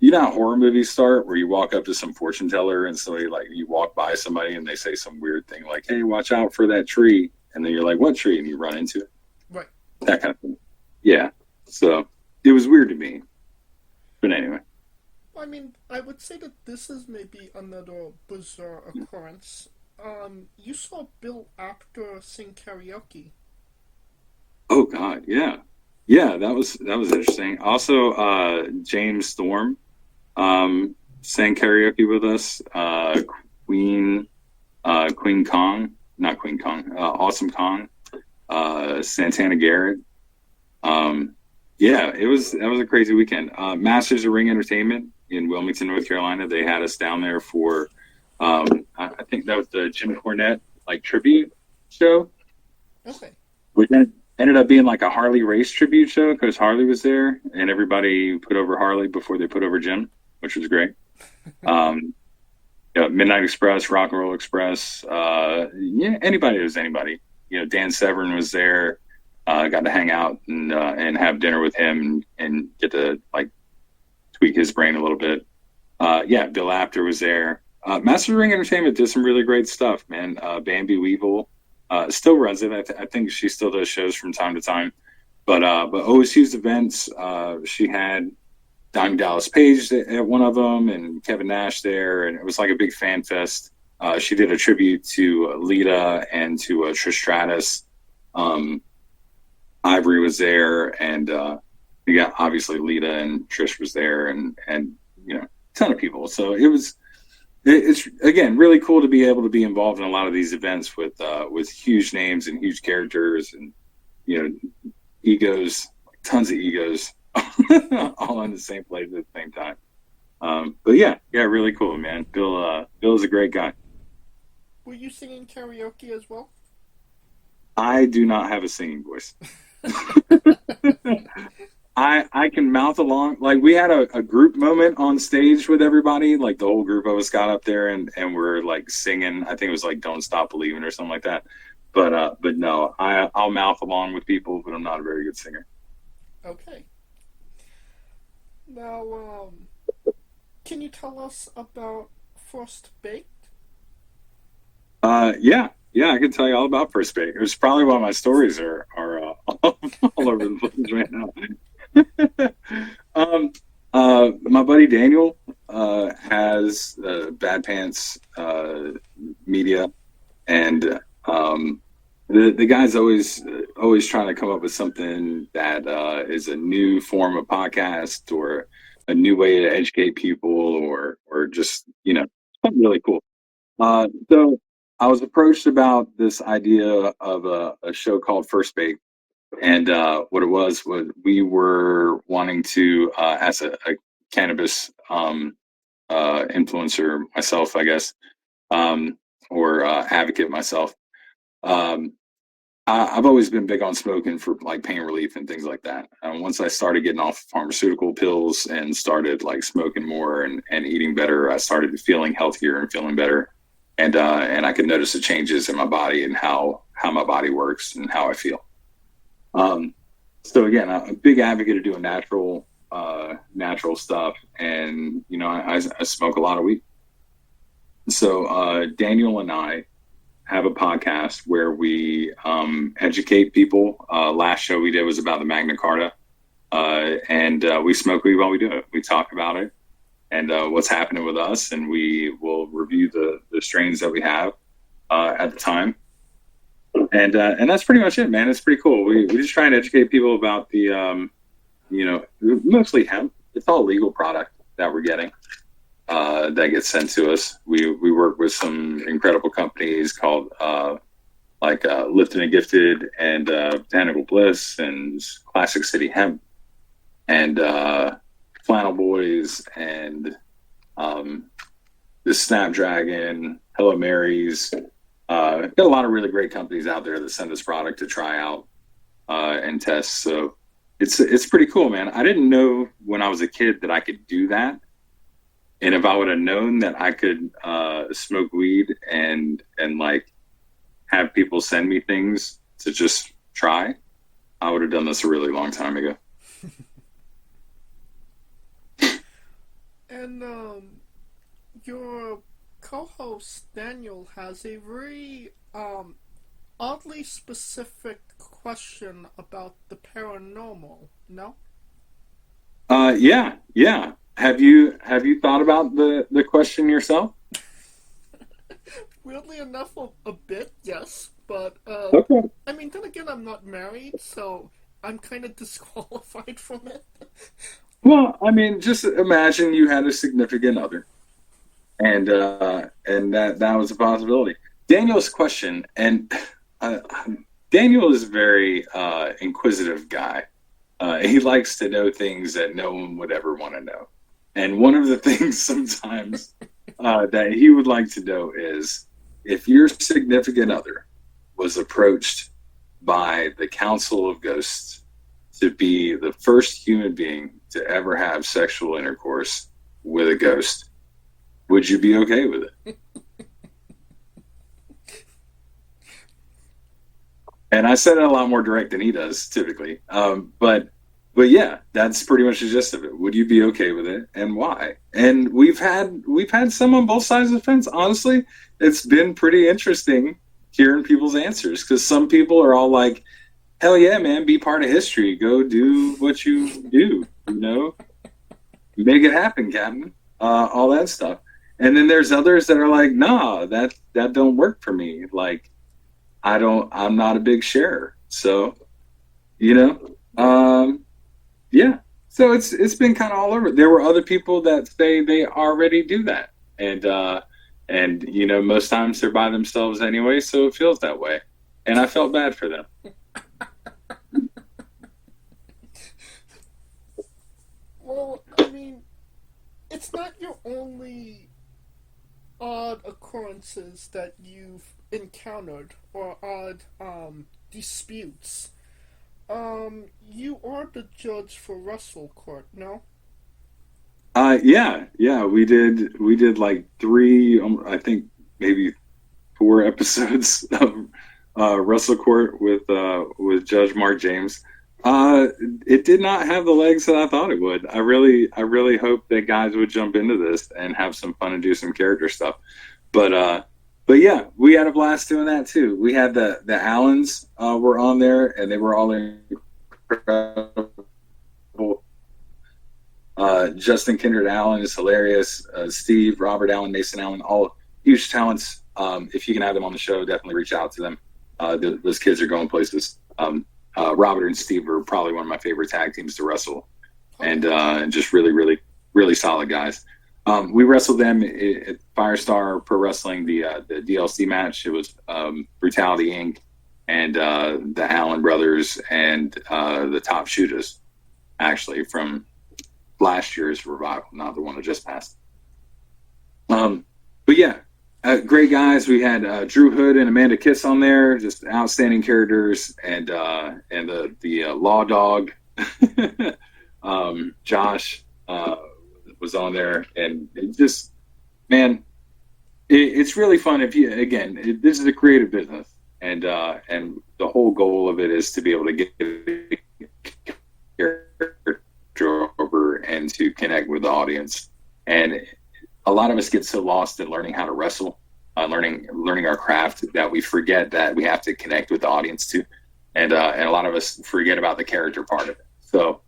you know how horror movies start where you walk up to some fortune teller and so you walk by somebody and they say some weird thing like, hey, watch out for that tree. And then you're like, what tree? And you run into it. Right. That kind of thing. Yeah. So it was weird to me. But anyway. I mean, I would say that this is maybe another bizarre occurrence. You saw Bill Apter sing karaoke. Oh God, yeah. Yeah, that was interesting. Also, James Storm sang karaoke with us. Queen Kong, not Queen Kong, Awesome Kong, Santana Garrett. Yeah, that was a crazy weekend. Masters of Ring Entertainment in Wilmington, North Carolina. They had us down there for I think that was the Jim Cornette like tribute show. Okay. Which ended up being like a Harley race tribute show because Harley was there and everybody put over Harley before they put over Jim, which was great. Midnight Express, Rock and Roll Express, anybody was anybody. You know, Dan Severn was there. Got to hang out and have dinner with him and get to like tweak his brain a little bit. Bill Apter was there. Masters of Ring Entertainment did some really great stuff, man. Bambi Weevil still runs it. I think she still does shows from time to time. But OSU's events, she had Diamond Dallas Page at one of them and Kevin Nash there, and it was like a big fan fest. She did a tribute to Lita and to Trish Stratus. Ivory was there, and we got obviously Lita and Trish was there, and you know, a ton of people. So it's again really cool to be able to be involved in a lot of these events with huge names and huge characters, and you know, egos, tons of egos, all in the same place at the same time. But yeah, really cool, man. Bill is a great guy. Were you singing karaoke as well? I do not have a singing voice. I can mouth along. Like, we had a group moment on stage with everybody. Like, the whole group of us got up there and we're like singing. I think it was like "Don't Stop Believing" or something like that. But no, I'll mouth along with people, but I'm not a very good singer. Okay. Now, can you tell us about First Baked? Yeah, I can tell you all about First Baked. It's probably why my stories are all over the place right now. My buddy Daniel has Bad Pants Media, and the guy's always trying to come up with something that is a new form of podcast or a new way to educate people, or just, you know, something really cool. So I was approached about this idea of a show called First Bake, and what it was we were wanting to, as a cannabis influencer myself, I guess, or advocate myself. I've always been big on smoking for like pain relief and things like that. Once I started getting off pharmaceutical pills and started like smoking more and eating better, I started feeling healthier and feeling better. And I could notice the changes in my body and how my body works and how I feel. So again, I'm a big advocate of doing natural stuff. And, you know, I smoke a lot of weed. So Daniel and I have a podcast where we educate people. Last show we did was about the Magna Carta, and we smoke weed while we do it. We talk about it and what's happening with us, and we will review the strains that we have at the time. And that's pretty much it, man. It's pretty cool. We just try and educate people about the, you know, mostly hemp. It's all legal product that we're getting. That gets sent to us. We work with some incredible companies called Lifted and Gifted and Botanical Bliss and Classic City Hemp and Flannel Boys and the Snapdragon, Hello Marys. Got a lot of really great companies out there that send us product to try out and test. So it's pretty cool, man. I didn't know when I was a kid that I could do that. And if I would have known that I could smoke weed and like have people send me things to just try, I would have done this a really long time ago. And your co-host Daniel has a very oddly specific question about the paranormal. No? Yeah. Have you thought about the question yourself? Weirdly enough, a bit, yes. But, Okay. I mean, then again, I'm not married, so I'm kind of disqualified from it. Well, I mean, just imagine you had a significant other, and that was a possibility. Daniel's question, and Daniel is a very inquisitive guy. He likes to know things that no one would ever want to know. And one of the things sometimes that he would like to know is if your significant other was approached by the Council of Ghosts to be the first human being to ever have sexual intercourse with a ghost, would you be okay with it? And I said it a lot more direct than he does typically. But yeah, that's pretty much the gist of it. Would you be okay with it, and why? And we've had some on both sides of the fence. Honestly, it's been pretty interesting hearing people's answers, because some people are all like, "Hell yeah, man, be part of history. Go do what you do. You know, make it happen, Captain." All that stuff. And then there's others that are like, "Nah, that don't work for me. Like, I'm not a big sharer." So, yeah. So it's been kind of all over. There were other people that say they already do that, and most times they're by themselves anyway, so it feels that way, and I felt bad for them. Well, I mean, it's not your only odd occurrences that you've encountered or odd disputes. You are the judge for Wrestle Court, no? Yeah, we did like 3, I think maybe 4 episodes of Wrestle Court with Judge Mark James. It did not have the legs that I thought it would. I really hope that guys would jump into this and have some fun and do some character stuff. But yeah, we had a blast doing that too. We had the Allens were on there, and they were all incredible. Justin Kindred Allen is hilarious. Steve, Robert Allen, Mason Allen, all huge talents. If you can have them on the show, definitely reach out to them. Those kids are going places. Robert and Steve are probably one of my favorite tag teams to wrestle, and just really, really, really solid guys. We wrestled them at Firestar Pro Wrestling, the DLC match. It was Brutality Inc. and the Allen brothers and the Top Shooters, actually, from last year's revival, not the one that just passed. But yeah, great guys. We had Drew Hood and Amanda Kiss on there, just outstanding characters, and the Law Dog, Josh was on there, and it just, man, it's really fun. If you this is a creative business, and the whole goal of it is to be able to get the character over and to connect with the audience. And a lot of us get so lost in learning how to wrestle, learning our craft, that we forget that we have to connect with the audience too. And a lot of us forget about the character part of it. So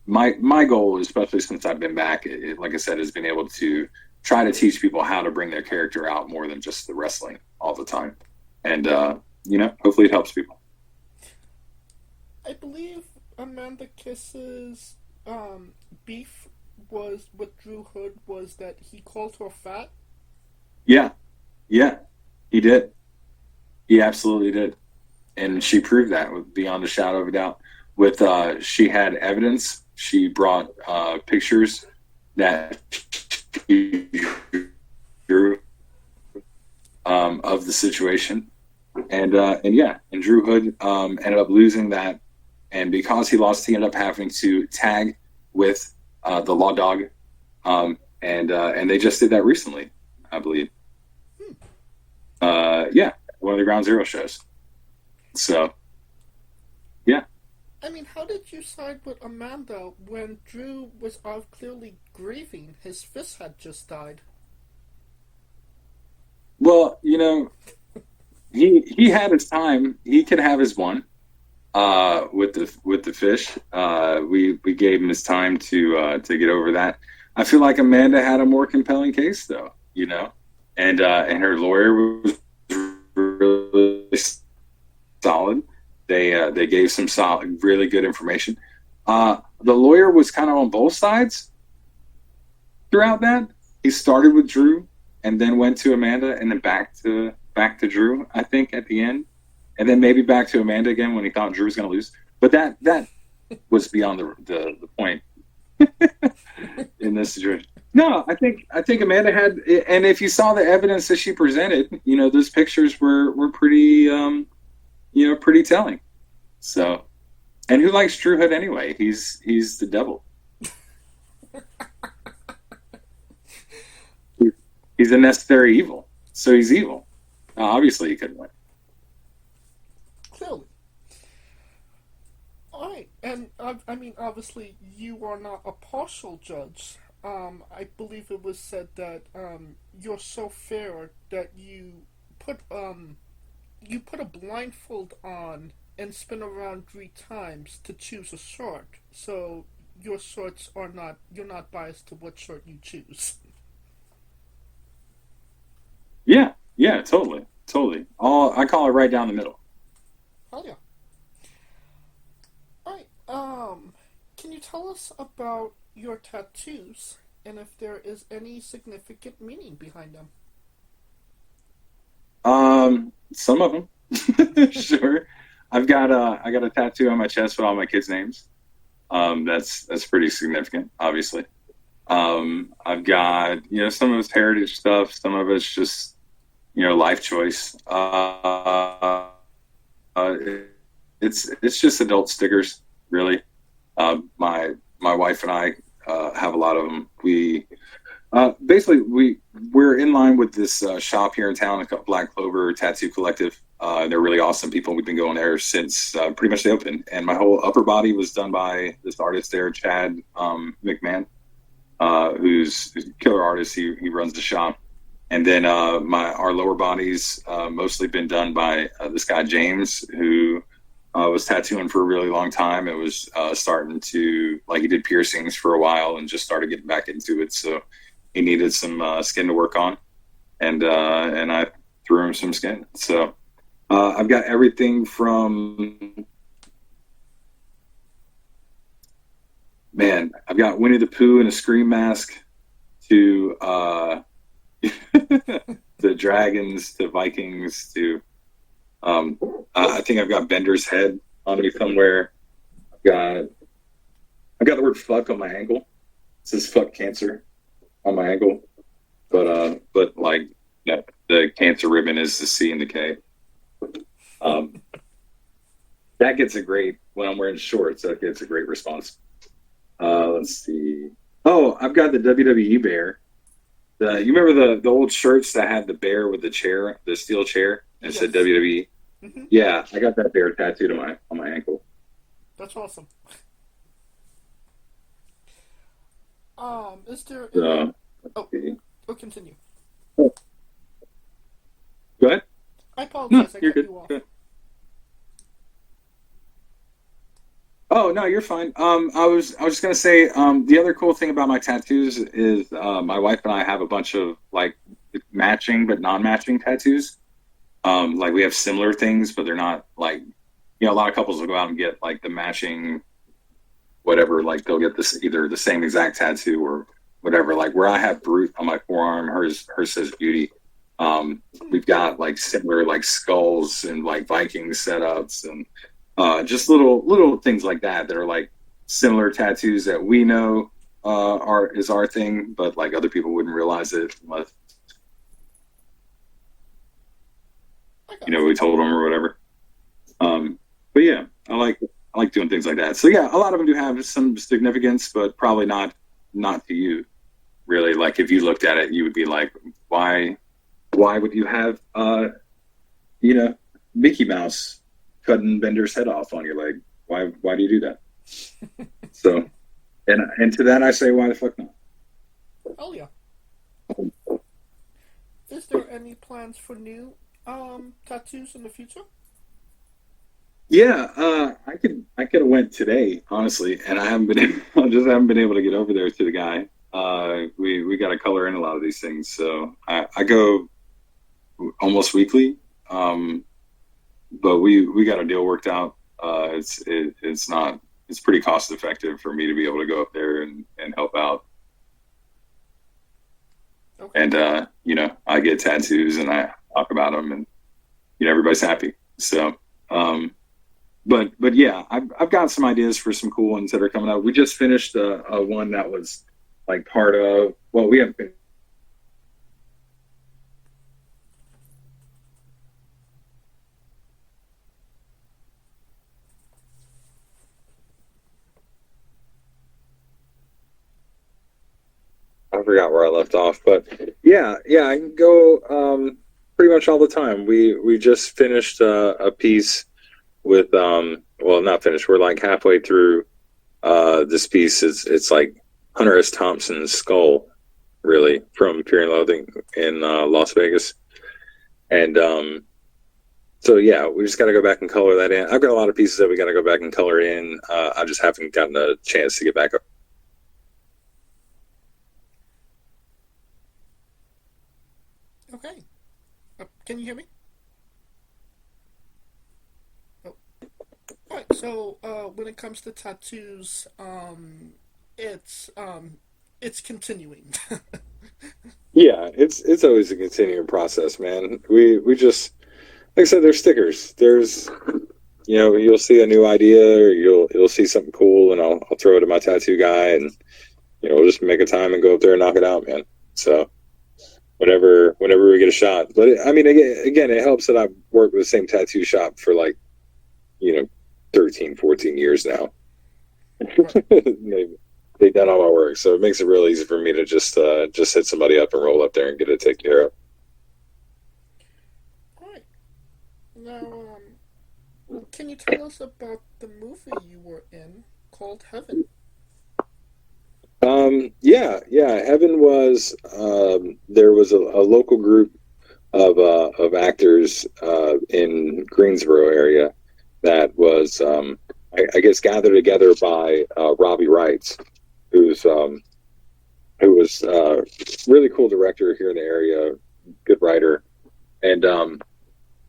my goal, especially since I've been back, like I said, has been able to try to teach people how to bring their character out more than just the wrestling all the time. And hopefully it helps people. I believe Amanda Kiss's beef was with Drew Hood was that he called her fat. Yeah, he did. He absolutely did, and she proved that beyond a shadow of a doubt. With she had evidence. She brought pictures that she drew of the situation, and Drew Hood ended up losing that. And because he lost, he ended up having to tag with the Law Dog, and they just did that recently, I believe. One of the Ground Zero shows. So, yeah. I mean, how did you side with Amanda when Drew was clearly grieving? His fist had just died. Well, he had his time. He could have his one. With the fish, we gave him his time to get over that. I feel like Amanda had a more compelling case, though, and her lawyer was really solid. They gave some solid, really good information. The lawyer was kind of on both sides throughout that. He started with Drew and then went to Amanda and then back to Drew, I think, at the end. And then maybe back to Amanda again when he thought Drew was going to lose. But that was beyond the point in this situation. No, I think Amanda had, and if you saw the evidence that she presented, those pictures were pretty, pretty telling. So, and who likes Drew Hood anyway? He's the devil. He's a necessary evil. So he's evil. Obviously, he couldn't win. Clearly. Alright, and I mean, obviously, you are not a partial judge. I believe it was said that you're so fair that you put a blindfold on and spin around 3 times to choose a short. So your shorts are not, you're not biased to what short you choose. Yeah, totally. I call it right down the middle. Oh yeah. you tell us about your tattoos and if there is any significant meaning behind them? Some of them, sure. I got a tattoo on my chest with all my kids' names. That's pretty significant, obviously. I've got, some of it's heritage stuff, some of it's just, life choice. It's just adult stickers, really. My wife and I have a lot of them. We're in line with this shop here in town, a Black Clover Tattoo Collective. They're really awesome people. We've been going there since pretty much they opened. And my whole upper body was done by this artist there, Chad McMahon, who's a killer artist. He runs the shop. And then our lower bodies mostly been done by this guy James, who was tattooing for a really long time. It was starting to, he did piercings for a while and just started getting back into it. So he needed some skin to work on, and I threw him some skin. So I've got everything from, I've got Winnie the Pooh in a Scream mask to the dragons to Vikings to I think I've got Bender's head on me somewhere. I've got the word fuck on my ankle. It says fuck cancer on my ankle. But the cancer ribbon is the C and the K. That gets when I'm wearing shorts, that gets a great response. Let's see. Oh, I've got the WWE bear. You remember the old shirts that had the bear with the chair, the steel chair, and it said WWE? Mm-hmm. Yeah, I got that bear tattooed on my ankle. That's awesome. Is there? Continue. Oh. Go ahead. I apologize. No, you're good. You off. Good. Oh no, you're fine. I was just gonna say, the other cool thing about my tattoos is my wife and I have a bunch of matching but non-matching tattoos. We have similar things, but they're not a lot of couples will go out and get the matching whatever, they'll get this either the same exact tattoo or whatever. Where I have Brute on my forearm, hers says Beauty. We've got similar skulls and Viking setups and just little things like that are similar tattoos that we know is our thing, but other people wouldn't realize it unless we told them or whatever. But yeah, I like doing things like that. So yeah, a lot of them do have some significance, but probably not to you, really. If you looked at it, you would be like, why would you have Mickey Mouse cutting Bender's head off on your leg? Why do you do that? So, and to that I say, why the fuck not? Oh yeah. Is there any plans for new tattoos in the future? Yeah, I could have went today, honestly, and I haven't been able to get over there to the guy. We got to color in a lot of these things, so I go almost weekly. But we got a deal worked out. It's pretty cost effective for me to be able to go up there and help out. Okay. And I get tattoos and I talk about them, and everybody's happy. So, but yeah, I've got some ideas for some cool ones that are coming up. We just finished a one that was part of. Well, we haven't been. I forgot where I left off, but yeah, I can go pretty much all the time. We just finished a piece with well, not finished. We're halfway through this piece. It's Hunter S. Thompson's skull, really, from Fear and Loathing in Las Vegas, and so yeah, we just got to go back and color that in. I've got a lot of pieces that we got to go back and color in. I just haven't gotten a chance to get back up. Okay. Can you hear me? Oh. All right. So, when it comes to tattoos, it's continuing. Yeah, it's always a continuing process, man. We just, like I said, there's stickers. There's, you'll see a new idea, or you'll see something cool, and I'll throw it to my tattoo guy, and we'll just make a time and go up there and knock it out, man. So whenever we get a shot. But again, it helps that I've worked with the same tattoo shop for 13, 14 years now. They've done all my work, so it makes it real easy for me to just hit somebody up and roll up there and get it taken care of. All right. Now, can you tell us about the movie you were in called Heaven? Yeah. Heaven was there was a local group of actors in Greensboro area that was I guess gathered together by Robbie Wrights, who was really cool director here in the area, good writer, and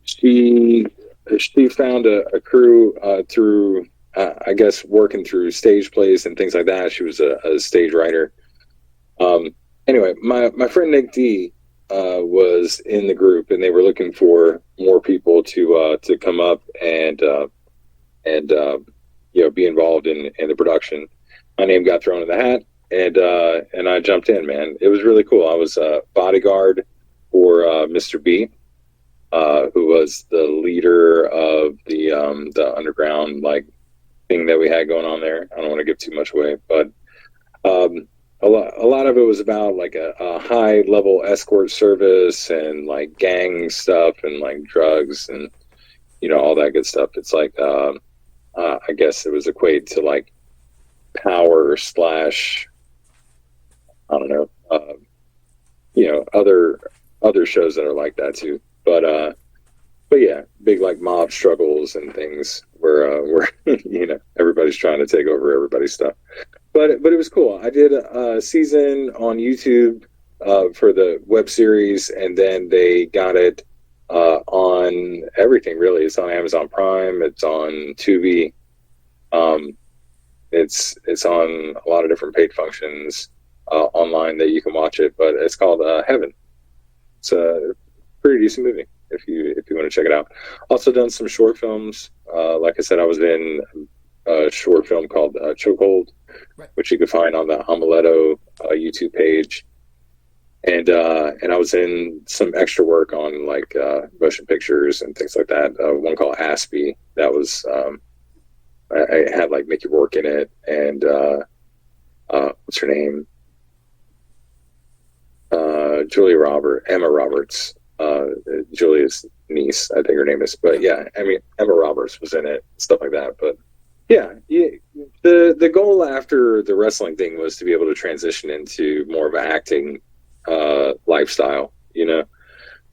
she found a crew through I guess working through stage plays and things like that. She was a stage writer. Anyway, my friend Nick D was in the group, and they were looking for more people to come up and be involved in the production. My name got thrown in the hat, and I jumped in, man. It was really cool. I was a bodyguard for Mr. B, who was the leader of the underground thing that we had going on there. I don't want to give too much away, but a lot of it was about a high level escort service and gang stuff and drugs and all that good stuff. It's I guess it was equated to power / I don't know, other shows that are like that too. But yeah, big mob struggles and things where everybody's trying to take over everybody's stuff. But it was cool. I did a season on YouTube for the web series, and then they got it on everything, really. It's on Amazon Prime. It's on Tubi. It's on a lot of different paid functions online that you can watch it. But it's called Heaven. It's a pretty decent movie if you want to check it out. Also done some short films. Like I said, I was in a short film called Chokehold, right, which you can find on the Amaletto YouTube page. And I was in some extra work on motion pictures and things like that. One called Aspie, that was I had Mickey Rourke in it, and what's her name? Emma Roberts, Julia's niece, I think her name is. But yeah, Emma Roberts was in it, stuff like that. But yeah, the goal after the wrestling thing was to be able to transition into more of an acting lifestyle.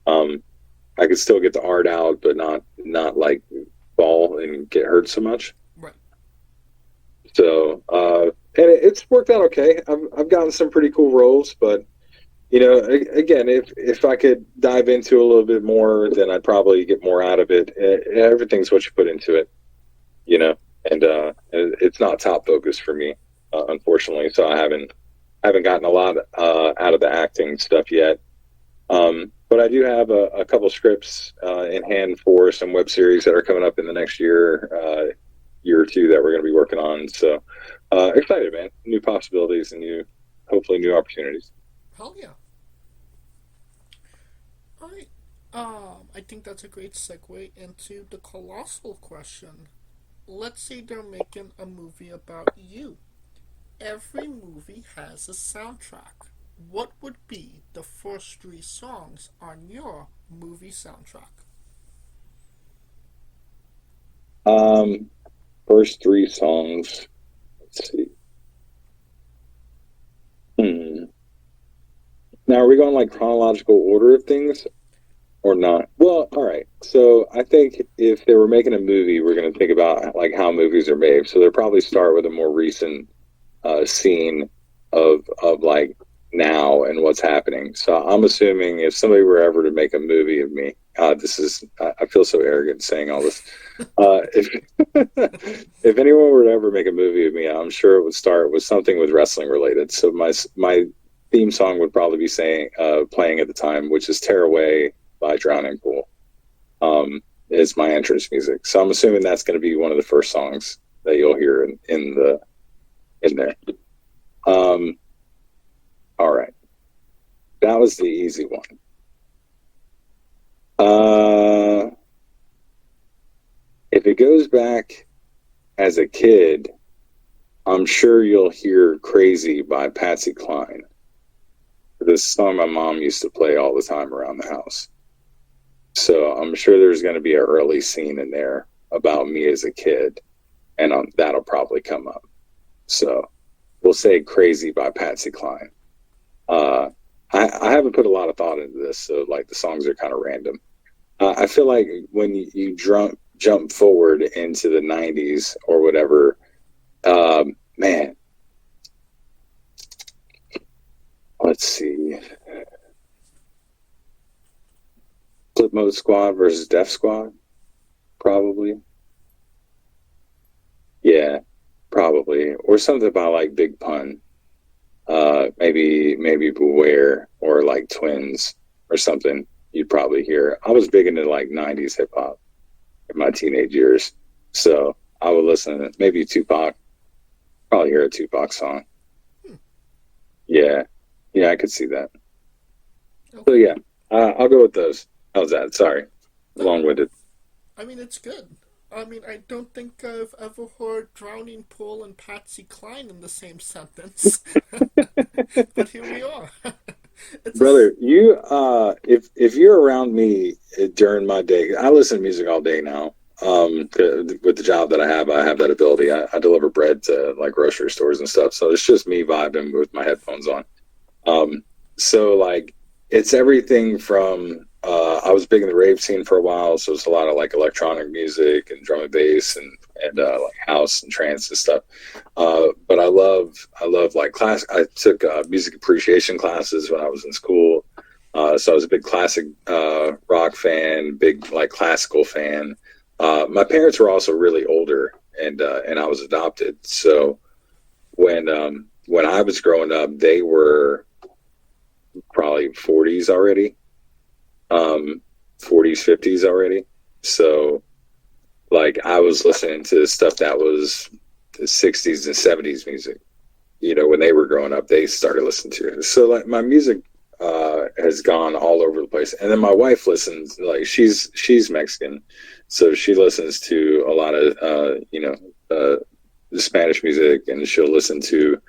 I could still get the art out, but not fall and get hurt so much. Right. So and it's worked out okay. I've gotten some pretty cool roles, but again, if I could dive into a little bit more, then I'd probably get more out of it. Everything's what you put into it, and it's not top focus for me, unfortunately. So I haven't gotten a lot out of the acting stuff yet. But I do have a couple scripts in hand for some web series that are coming up in the next year or two that we're going to be working on. So excited, man. New possibilities and hopefully new opportunities. Hell yeah. All right. I think that's a great segue into the colossal question. Let's say they're making a movie about you. Every movie has a soundtrack. What would be the first 3 songs on your movie soundtrack? First 3 songs. Let's see. Now, are we going chronological order of things or not? Well, all right. So I think if they were making a movie, we're going to think about how movies are made. So they'll probably start with a more recent scene of now and what's happening. So I'm assuming if somebody were ever to make a movie of me, I feel so arrogant saying all this. If anyone were to ever make a movie of me, I'm sure it would start with something with wrestling related. So my theme song would probably be playing at the time, which is "Tear Away" by Drowning Pool. Is my entrance music. So I'm assuming that's going to be one of the first songs that you'll hear in there. All right. That was the easy one. If it goes back as a kid, I'm sure you'll hear "Crazy" by Patsy Cline. This song my mom used to play all the time around the house. So I'm sure there's going to be an early scene in there about me as a kid, and that'll probably come up. So we'll say "Crazy" by Patsy Cline. I haven't put a lot of thought into this, so like the songs are kind of random. I feel like when you jump forward into the 90s or whatever, man, let's see. Flip Mode Squad versus Def Squad, probably. Yeah, probably. Or something about like Big Pun. Maybe Beware or like Twins or something you'd probably hear. I was big into like 90s hip hop in my teenage years. So I would listen to maybe Tupac, probably hear a Tupac song. Yeah, I could see that. So yeah, I'll go with those. How's that? Sorry, long-winded. I mean, it's good. I mean, I don't think I've ever heard Drowning Pool and Patsy Cline in the same sentence. But here we are. Brother, you if you're around me during my day, I listen to music all day now. With the job that I have that ability. I deliver bread to like grocery stores and stuff, so it's just me vibing with my headphones on. So like it's everything from I was big in the rave scene for a while, so it's a lot of like electronic music and drum and bass and like house and trance and stuff. But I love like class. I took music appreciation classes when I was in school, so I was a big classic rock fan, big like classical fan. My parents were also really older, and I was adopted. So when I was growing up, they were probably 40s already. 40s, 50s already. So like I was listening to stuff that was the 60s and 70s music. You know, when they were growing up, they started listening to it. So like my music has gone all over the place. And then my wife listens, like she's Mexican, so she listens to a lot of the Spanish music, and she'll listen to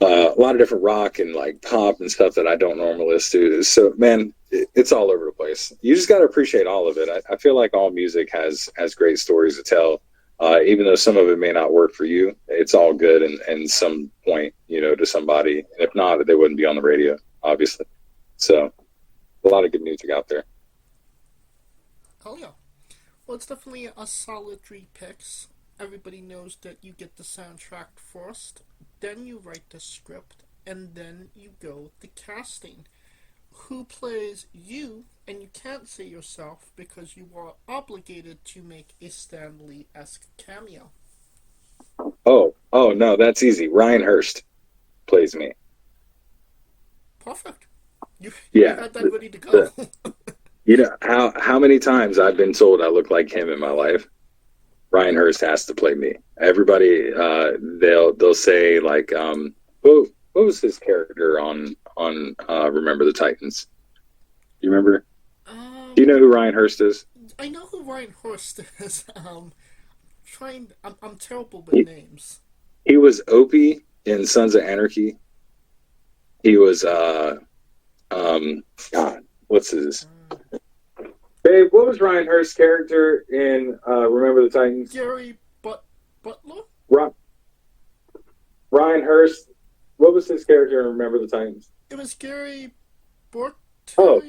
a lot of different rock and like pop and stuff that I don't normally listen to. So man, it's all over the place. You just got to appreciate all of it. I feel like all music has great stories to tell, even though some of it may not work for you. It's all good and some point, to somebody. And if not, they wouldn't be on the radio, obviously. So a lot of good music out there. Oh yeah. Well, it's definitely a solid 3 picks. Everybody knows that you get the soundtrack first, then you write the script, and then you go the casting. Who plays you? And you can't say yourself because you are obligated to make a Stan Lee-esque cameo. Oh no, that's easy. Ryan Hurst plays me. Perfect. You Yeah. had that ready to go. You know how many times I've been told I look like him in my life. Ryan Hurst has to play me. Everybody, they'll say like, what was his character on Remember the Titans? Do you remember? Do you know who Ryan Hurst is? I know who Ryan Hurst is. I'm terrible with names. He was Opie in Sons of Anarchy. He was God, what's his? Babe, what was Ryan Hurst's character in Remember the Titans? Gary Butler? Ryan Hurst, what was his character in Remember the Titans? It was Gary Bertier. Oh.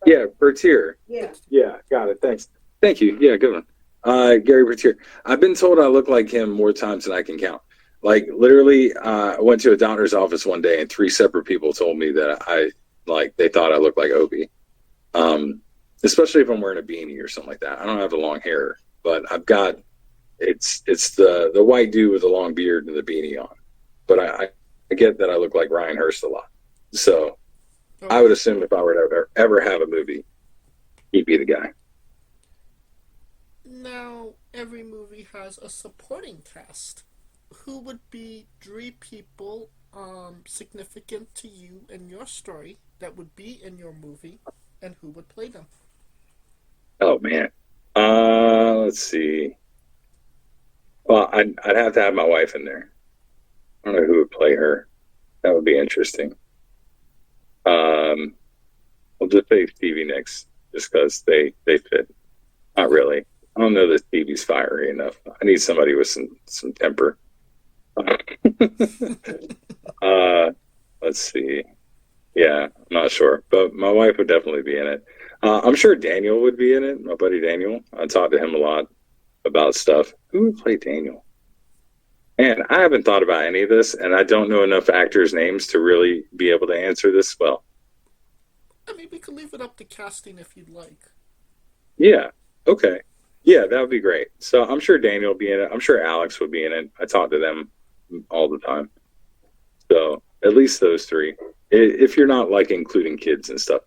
Yeah, Bertier. Yeah, got it. Thanks. Thank you. Yeah, good one. Gary Bertier. I've been told I look like him more times than I can count. Like, literally, I went to a doctor's office one day, and 3 separate people told me that they thought I looked like Opie. Especially if I'm wearing a beanie or something like that. I don't have the long hair, but I've got it's the white dude with the long beard and the beanie on. But I get that I look like Ryan Hurst a lot. So I would assume if I were to ever have a movie, he'd be the guy. Now, every movie has a supporting cast. Who would be 3 people significant to you and your story that would be in your movie, and who would play them? Oh man, let's see. Well, I'd have to have my wife in there. I don't know who would play her. That would be interesting. We'll just say Stevie Nicks, just because they fit. Not really. I don't know that Stevie's fiery enough. I need somebody with some temper. Let's see. Yeah, I'm not sure, but my wife would definitely be in it. I'm sure Daniel would be in it. My buddy Daniel. I talked to him a lot about stuff. Who would play Daniel? And I haven't thought about any of this, and I don't know enough actors' names to really be able to answer this well. I mean, we could leave it up to casting if you'd like. Yeah. Okay. Yeah, that would be great. So I'm sure Daniel will be in it. I'm sure Alex would be in it. I talk to them all the time. So at least those 3. If you're not like including kids and stuff.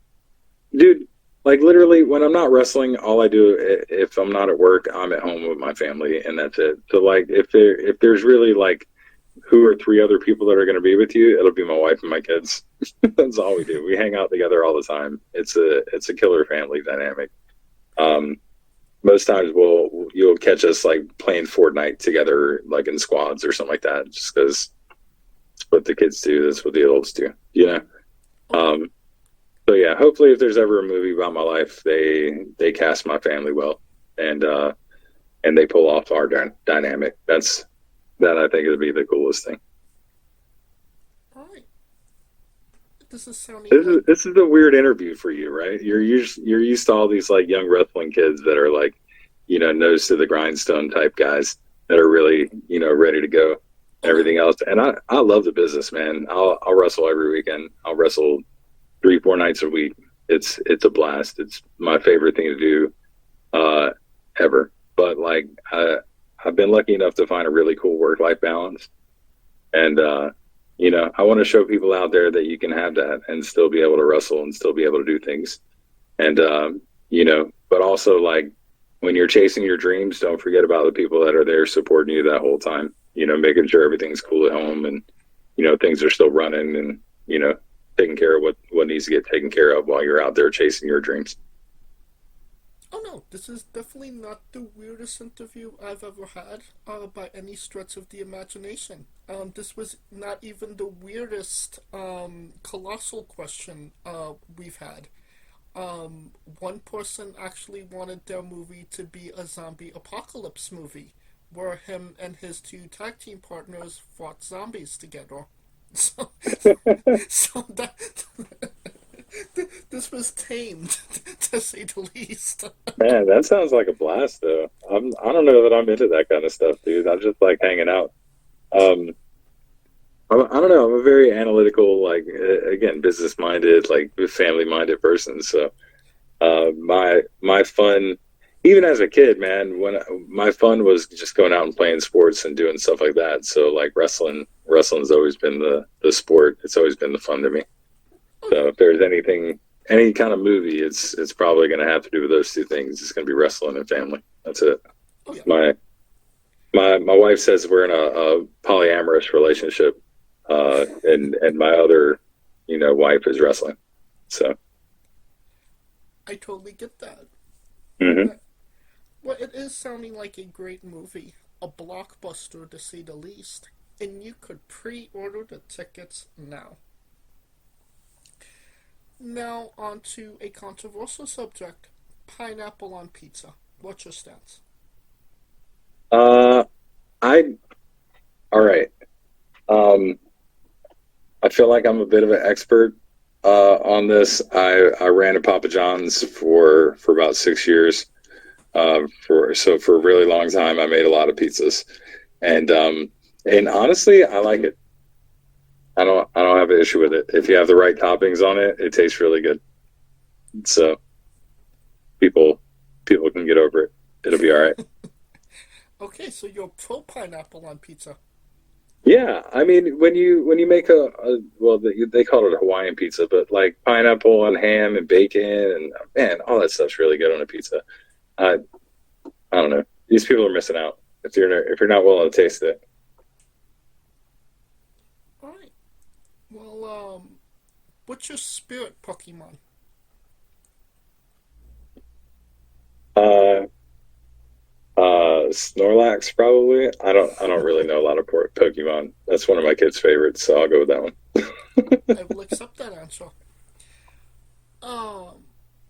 Dude, like literally when I'm not wrestling, all I do, if I'm not at work, I'm at home with my family and that's it. So like if there's really like 2 or 3 other people that are going to be with you, it'll be my wife and my kids. That's all we do. We hang out together all the time. It's a killer family dynamic. Most times you'll catch us like playing Fortnite together, like in squads or something like that, just because it's what the kids do. That's what the adults do, you know? So yeah, hopefully if there's ever a movie about my life, they cast my family well and they pull off our dynamic. That I think would be the coolest thing. All right. This is sounding. This is a weird interview for you, right? You're used to all these like young wrestling kids that are like, you know, nose to the grindstone type guys that are really, you know, ready to go. Everything else, and I love the business, man. I'll wrestle every weekend. I'll wrestle 3-4 nights a week. It's a blast. It's my favorite thing to do ever. But like I've been lucky enough to find a really cool work-life balance, and you know, I want to show people out there that you can have that and still be able to wrestle and still be able to do things. And you know, but also like when you're chasing your dreams, don't forget about the people that are there supporting you that whole time. You know, making sure everything's cool at home and, you know, things are still running and, you know, taking care of what needs to get taken care of while you're out there chasing your dreams. Oh no, this is definitely not the weirdest interview I've ever had by any stretch of the imagination. This was not even the weirdest colossal question we've had. One person actually wanted their movie to be a zombie apocalypse movie, where him and his 2 tag team partners fought zombies together. So that this was tamed, to say the least. Man, that sounds like a blast, though. I don't know that I'm into that kind of stuff, dude. I just like hanging out. I don't know. I'm a very analytical, like again, business minded, like family minded person. So my fun. Even as a kid, man, when my fun was just going out and playing sports and doing stuff like that. So like wrestling's always been the sport. It's always been the fun to me. So if there's any kind of movie, it's probably going to have to do with those 2 things. It's going to be wrestling and family. That's it. Oh, yeah. My wife says we're in a polyamorous relationship, and my other, you know, wife is wrestling. So I totally get that. Mm-hmm. Well, it is sounding like a great movie, a blockbuster to say the least, and you could pre-order the tickets now. Now on to a controversial subject, pineapple on pizza. What's your stance? All right. I feel like I'm a bit of an expert on this. I ran a Papa John's for about 6 years. For a really long time, I made a lot of pizzas, and honestly, I like it. I don't have an issue with it. If you have the right toppings on it, it tastes really good. So people can get over it. It'll be all right. Okay, so you're pro pineapple on pizza. Yeah, I mean, when you make well, they call it a Hawaiian pizza, but like pineapple and ham and bacon and man, all that stuff's really good on a pizza. I don't know. These people are missing out if you're not willing to taste it. All right. Well, what's your spirit Pokemon? Snorlax probably. I don't really know a lot of Pokemon. That's one of my kids' favorites, so I'll go with that one. I will accept that answer.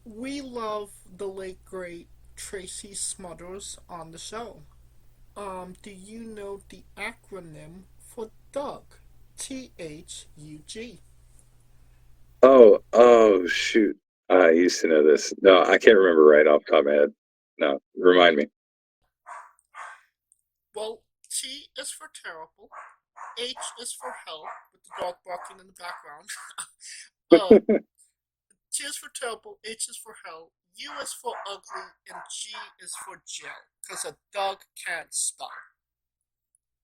We love the late great Tracy Smothers on the show. Do you know the acronym for Doug? THUG. Oh shoot. I used to know this. No, I can't remember right off the top of my head. No, remind me. Well, T is for terrible, H is for hell, with the dog barking in the background. T is for terrible, H is for hell, U is for ugly, and G is for jail, because a dog can't spell.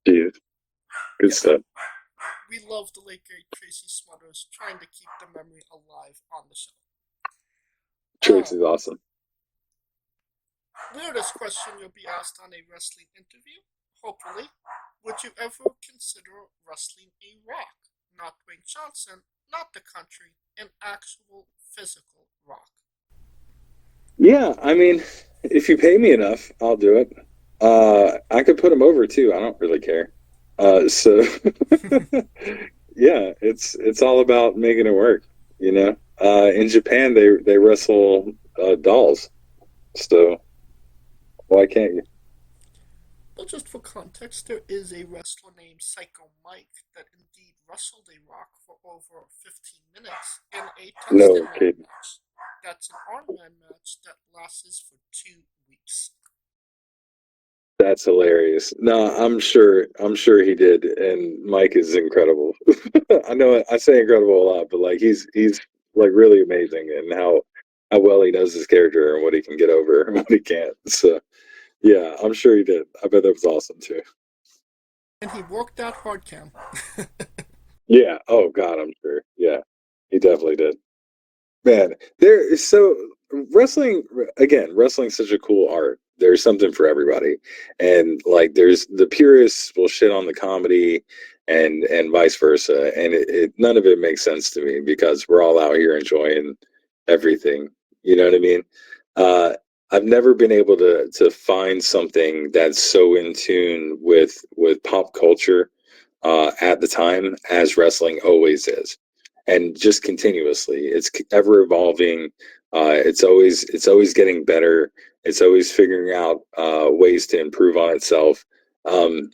Jeez. Good stuff. We love the late great Tracy Smothers, trying to keep the memory alive on the show. Tracy's awesome. Weirdest question you'll be asked on a wrestling interview? Hopefully. Would you ever consider wrestling a rock? Not Dwayne Johnson, not the country, an actual physical rock. Yeah, I mean, if you pay me enough, I'll do it. I could put him over too. I don't really care. So yeah, it's all about making it work, you know. In Japan they wrestle dolls. So why can't you? Well, just for context, there is a wrestler named Psycho Mike that indeed wrestled a rock for over 15 minutes in a No test kidding. match. That's an Ironman match that lasts for 2 weeks. That's hilarious. No, I'm sure he did, and Mike is incredible. I know I say incredible a lot, but like he's like really amazing, and how well he knows his character and what he can get over and what he can't. So yeah, I'm sure he did. I bet that was awesome too. And he worked out hard cam. Yeah. Oh God, I'm sure. Yeah, he definitely did. Man, there is so wrestling's such a cool art. There's something for everybody. And like there's the purists will shit on the comedy and vice versa. And none of it makes sense to me because we're all out here enjoying everything. You know what I mean? I've never been able to find something that's so in tune with pop culture at the time as wrestling always is. And just continuously, it's ever evolving. It's always getting better. It's always figuring out ways to improve on itself. And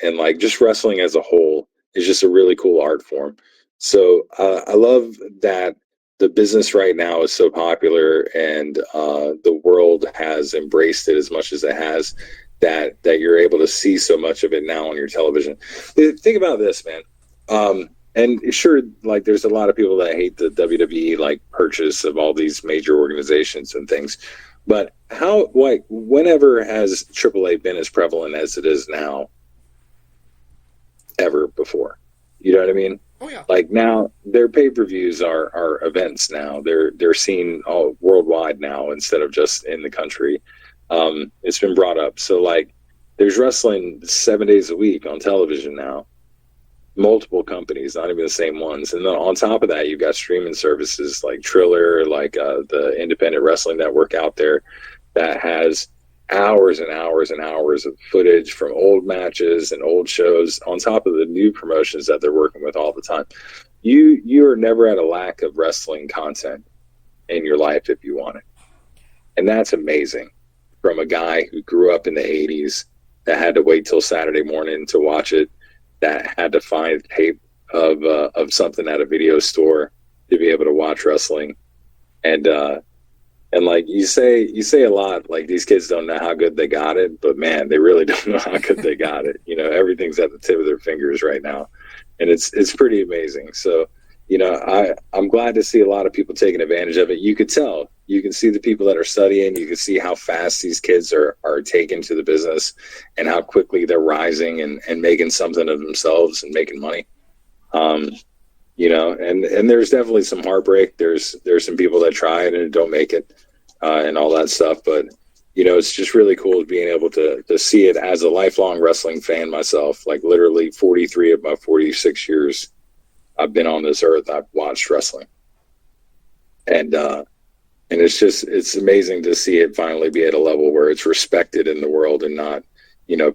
like just wrestling as a whole is just a really cool art form. So I love that the business right now is so popular, and the world has embraced it as much as it has. That you're able to see so much of it now on your television. Think about this, man. And sure, like there's a lot of people that hate the WWE like purchase of all these major organizations and things, but whenever has AAA been as prevalent as it is now ever before? You know what I mean? Oh yeah. Like now, their pay-per-views are events now. They're seen all worldwide now instead of just in the country. It's been brought up. So like, there's wrestling 7 days a week on television now. Multiple companies, not even the same ones. And then on top of that, you've got streaming services like Triller, like the Independent Wrestling Network out there that has hours and hours and hours of footage from old matches and old shows on top of the new promotions that they're working with all the time. You are never at a lack of wrestling content in your life if you want it. And that's amazing from a guy who grew up in the 80s that had to wait till Saturday morning to watch it, that had to find tape of something at a video store to be able to watch wrestling. And like you say a lot, like these kids don't know how good they got it, but man, they really don't know how good they got it. You know, everything's at the tip of their fingers right now. And it's pretty amazing. So I'm glad to see a lot of people taking advantage of it. You could tell, you can see the people that are studying, you can see how fast these kids are taken to the business and how quickly they're rising and making something of themselves and making money. And there's definitely some heartbreak. There's some people that try it and don't make it, and all that stuff. But, it's just really cool being able to see it as a lifelong wrestling fan myself, like literally 43 of my 46 years I've been on this earth. I've watched wrestling, and it's amazing to see it finally be at a level where it's respected in the world and not,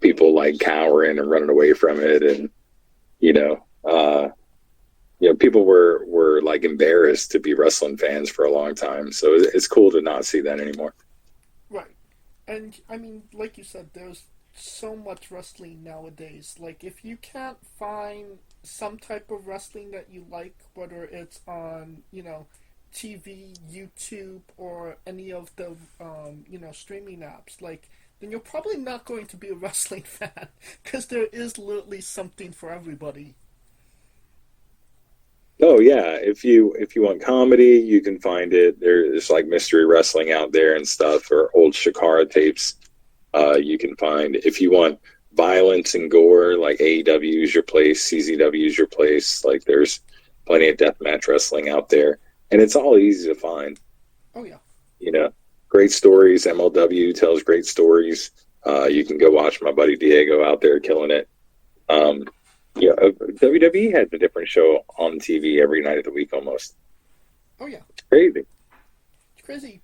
people like cowering and running away from it. And, people were like embarrassed to be wrestling fans for a long time. So it's cool to not see that anymore. Right. And I mean, like you said, there's so much wrestling nowadays. Like, if you can't find some type of wrestling that you like, whether it's on, TV, YouTube, or any of the, streaming apps, like, then you're probably not going to be a wrestling fan, because there is literally something for everybody. Oh yeah, if you want comedy, you can find it. There's like mystery wrestling out there and stuff, or old Shakara tapes. You can find. If you want violence and gore, like AEW is your place, CZW is your place. Like, there's plenty of deathmatch wrestling out there, and it's all easy to find. Oh yeah. Great stories. MLW tells great stories. You can go watch my buddy Diego out there killing it. WWE has a different show on TV every night of the week almost. Oh yeah. It's crazy. It's crazy.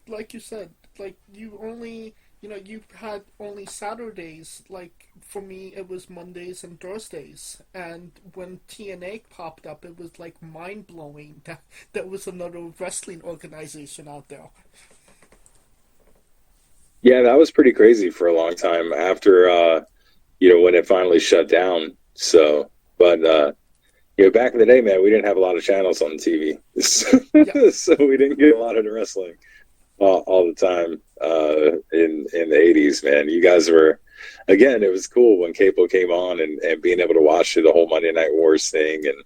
Like you said, like, you only, you had only Saturdays. Like, for me, it was Mondays and Thursdays. And when TNA popped up, it was like mind-blowing that there was another wrestling organization out there. Yeah, that was pretty crazy for a long time after, when it finally shut down. So, but, back in the day, man, we didn't have a lot of channels on TV. So we didn't get a lot of the wrestling all the time in the 80s, man. You guys were, again, it was cool when Capo came on and being able to watch the whole Monday Night Wars thing and,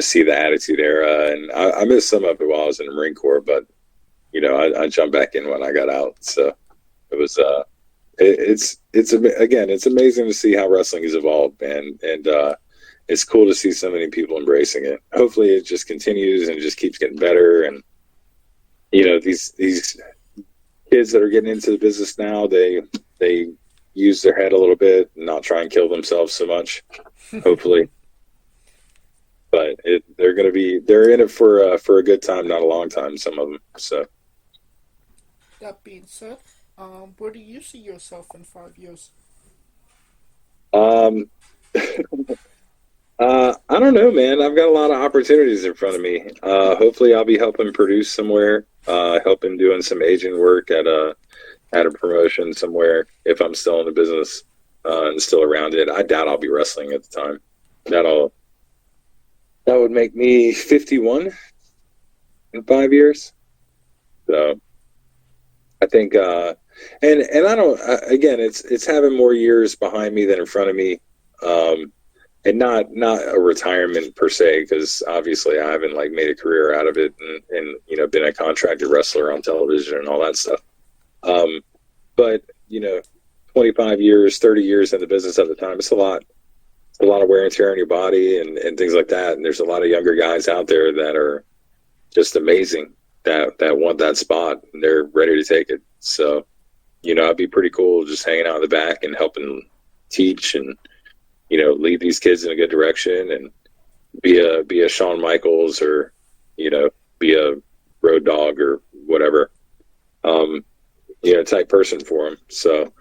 see the Attitude Era. And I missed some of it while I was in the Marine Corps, but, I jumped back in when I got out. So it was, it's amazing to see how wrestling has evolved, man. And it's cool to see so many people embracing it. Hopefully it just continues and just keeps getting better. And, these kids that are getting into the business now, they use their head a little bit and not try and kill themselves so much, hopefully. But they're in it for a good time, not a long time, some of them. So that being said, where do you see yourself in 5 years? I don't know, man. I've got a lot of opportunities in front of me. Hopefully I'll be helping produce somewhere, helping doing some agent work at a promotion somewhere if I'm still in the business and still around it. I doubt I'll be wrestling at the time. That would make me 51 in 5 years. So I think, and I don't, again, it's having more years behind me than in front of me. And not a retirement per se, because obviously I haven't like made a career out of it and been a contracted wrestler on television and all that stuff. But 25 years, 30 years in the business at the time, it's a lot of wear and tear on your body and things like that. And there's a lot of younger guys out there that are just amazing that want that spot and they're ready to take it. So, it'd be pretty cool just hanging out in the back and helping teach and, lead these kids in a good direction and be a Shawn Michaels or, be a Road Dogg or whatever, type person for them. So,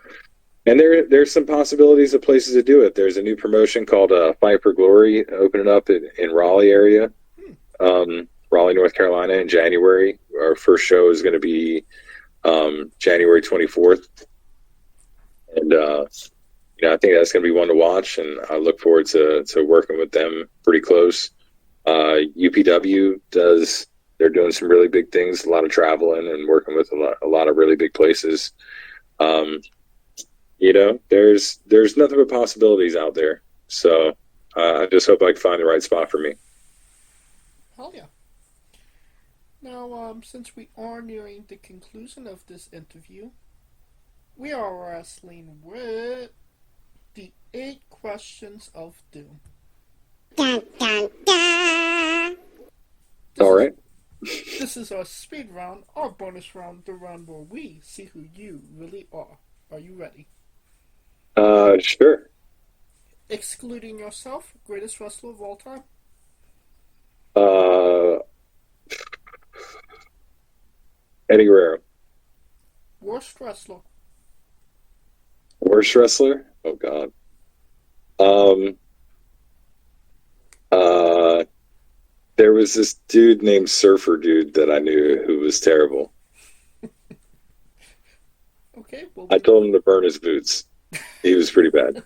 and there's some possibilities of places to do it. There's a new promotion called Fight for Glory opening up in Raleigh area, Raleigh, North Carolina in January. Our first show is going to be January 24th. And, I think that's going to be one to watch, and I look forward to working with them pretty close. UPW they're doing some really big things, a lot of traveling and working with a lot of really big places. There's nothing but possibilities out there. So I just hope I can find the right spot for me. Hell yeah. Now, since we are nearing the conclusion of this interview, we are wrestling with the 8 questions of doom. Dun, dun, dun. All right. This is our speed round, our bonus round, the round where we see who you really are. Are you ready? Sure. Excluding yourself, greatest wrestler of all time? Eddie Guerrero. Worst wrestler? Worst wrestler? Oh God. There was this dude named Surfer Dude that I knew who was terrible. Okay, well, I told him to burn his boots. He was pretty bad.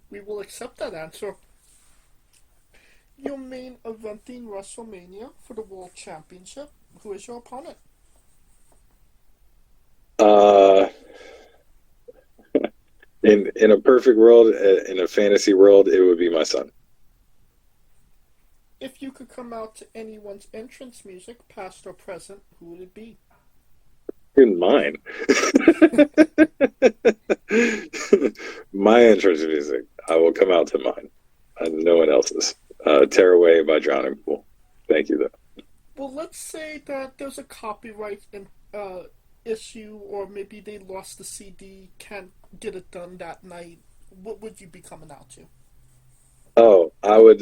we will accept that answer. Your main eventing WrestleMania for the World Championship. Who is your opponent? In a perfect world, in a fantasy world, it would be my son. If you could come out to anyone's entrance music, past or present, who would it be? In mine. My entrance music. I will come out to mine. No one else's. Tear Away by Drowning Pool. Thank you, though. Well, let's say that there's a copyright issue, or maybe they lost the CD, can't get it done that night. What would you be coming out to? Oh, I would,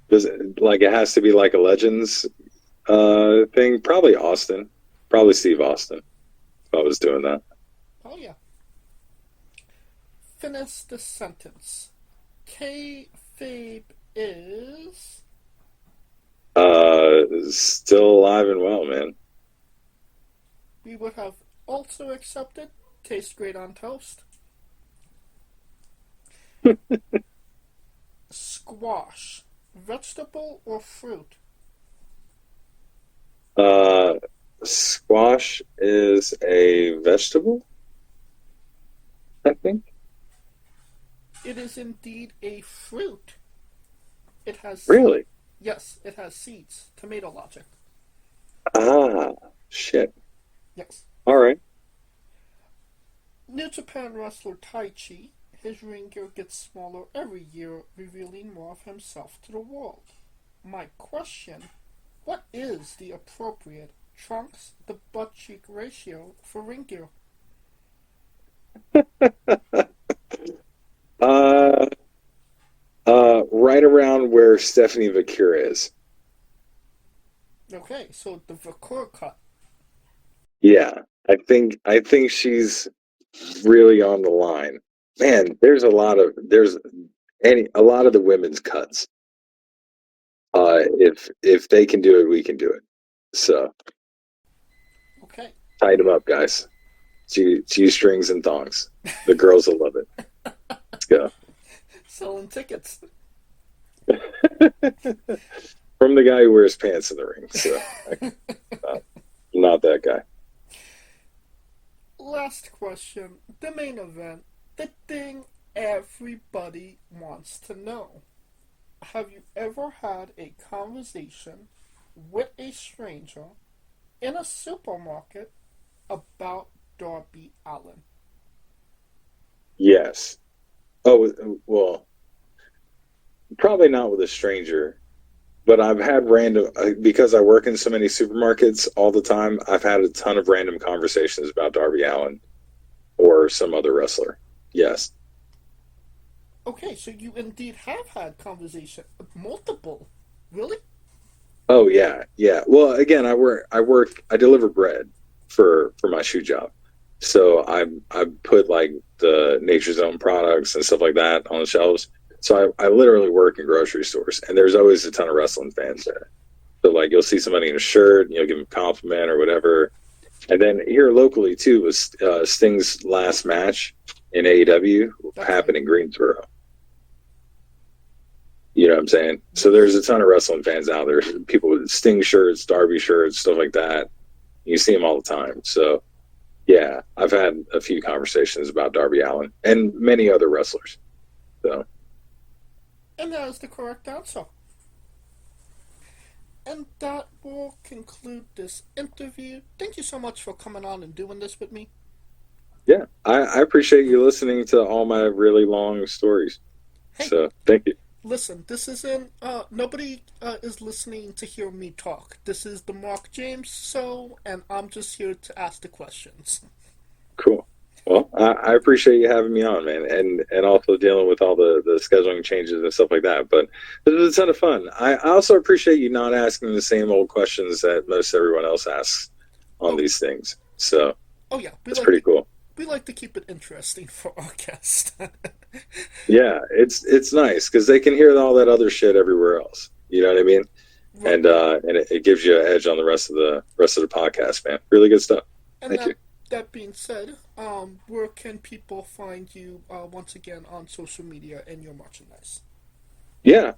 does it, like, it has to be like a Legends thing? Probably Austin. Probably Steve Austin, if I was doing that. Oh, yeah. Finish the sentence. Kayfabe is... Still alive and well, man. We would have also accepted tastes great on toast. Squash, vegetable or fruit? Squash is a vegetable, I think. It is indeed a fruit. It has... Really? Yes, it has seeds. Tomato logic. Ah, shit. Yes. All right. New Japan wrestler Taichi, his ring gear gets smaller every year, revealing more of himself to the world. My question, what is the appropriate trunks to butt cheek ratio for ring gear? Right around where Stephanie Vakura is. Okay, so the Vakura cut. Yeah, I think she's really on the line. Man, there's a lot of the women's cuts. If they can do it, we can do it. So, okay, tighten them up, guys. G-strings and thongs. The girls will love it. Let's go. Selling tickets. From the guy who wears pants in the ring. So, not that guy. Last question. The main event. The thing everybody wants to know. Have you ever had a conversation with a stranger in a supermarket about Darby Allin? Yes. Oh, well, probably not with a stranger, but I've had random, because I work in so many supermarkets all the time, I've had a ton of random conversations about Darby Allin or some other wrestler. Yes. Okay, so you indeed have had conversation, multiple, really? Oh yeah, yeah. Well, again, I deliver bread for my shoe job, so I put like the Nature's Own products and stuff like that on the shelves. So I literally work in grocery stores, and there's always a ton of wrestling fans there. So like you'll see somebody in a shirt, and you'll give them a compliment or whatever. And then here locally too was Sting's last match in AEW happened in Greensboro. You know what I'm saying? So there's a ton of wrestling fans out there. People with Sting shirts, Darby shirts, stuff like that. You see them all the time. So yeah, I've had a few conversations about Darby Allin and many other wrestlers. So, And that is the correct answer. And that will conclude this interview. Thank you so much for coming on and doing this with me. yeah, I appreciate you listening to all my really long stories. Hey. So, thank you. Listen, this isn't, nobody is listening to hear me talk. This is the Mark James show, and I'm just here to ask the questions. Cool. Well, I appreciate you having me on, man, and also dealing with all the scheduling changes and stuff like that. But it was a ton of fun. I also appreciate you not asking the same old questions that most everyone else asks on these things. So, oh yeah, it's pretty cool. We like to keep it interesting for our guests. Yeah, it's nice because they can hear all that other shit everywhere else. You know what I mean? Right. And it gives you an edge on the rest of the podcast, man. Really good stuff. Thank you. That being said, where can people find you once again on social media and your merchandise? Yeah,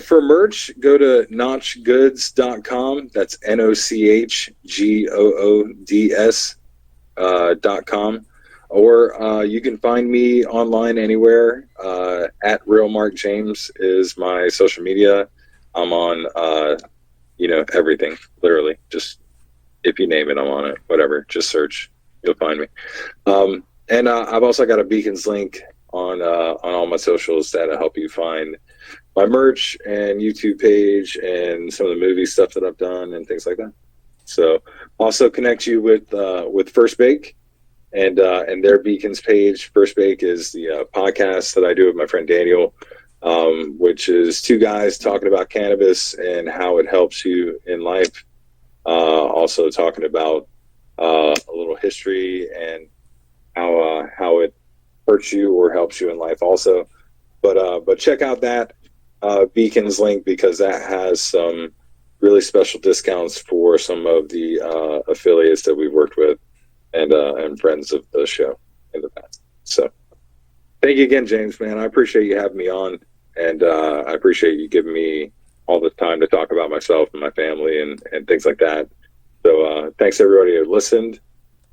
for merch, go to notchgoods.com. That's NOCHGOODS.com. Or you can find me online anywhere. At Real Mark James is my social media. I'm on, everything, literally. Just if you name it, I'm on it. Whatever, just search, you'll find me. And I've also got a Beacons link on all my socials that'll help you find my merch and YouTube page and some of the movie stuff that I've done and things like that. So also connect you with First Bake and their Beacons page. First Bake is the podcast that I do with my friend Daniel, which is two guys talking about cannabis and how it helps you in life. Also talking about a little history and how it hurts you or helps you in life also. But check out that Beacons link because that has some really special discounts for some of the affiliates that we've worked with and friends of the show in the past. So thank you again, James, man. I appreciate you having me on, and I appreciate you giving me all the time to talk about myself and my family and things like that. So thanks everybody who listened,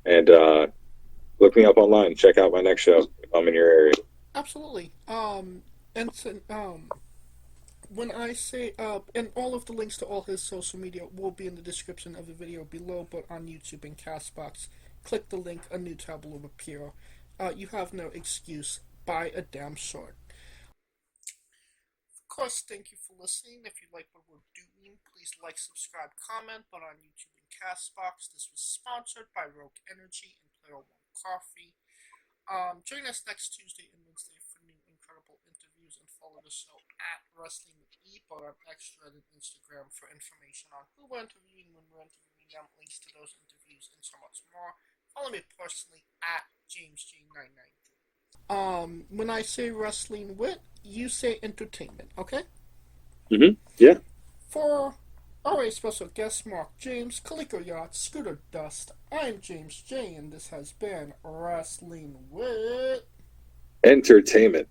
and look me up online. Check out my next show if I'm in your area. Absolutely. When I say, and all of the links to all his social media will be in the description of the video below, but on YouTube and CastBox, click the link, a new tab will appear. You have no excuse. Buy a damn short. Of course, thank you for listening. If you like what we're doing, please like, subscribe, comment. But on YouTube and CastBox, this was sponsored by Rogue Energy and Player One Coffee. Join us next Tuesday and Wednesday for new incredible interviews, and follow the show at WRESTLINGWITHE or on Xthread and Instagram for information on who we're interviewing, when we're interviewing them, links to those interviews, and so much more. Follow me personally at JamesG993. When I say wrestling wit, you say entertainment, okay? Mm-hmm. Yeah. For our special guest, Mark James, Calico Yacht, Scooter Dust, I'm James J, and this has been Wrestling Wit Entertainment.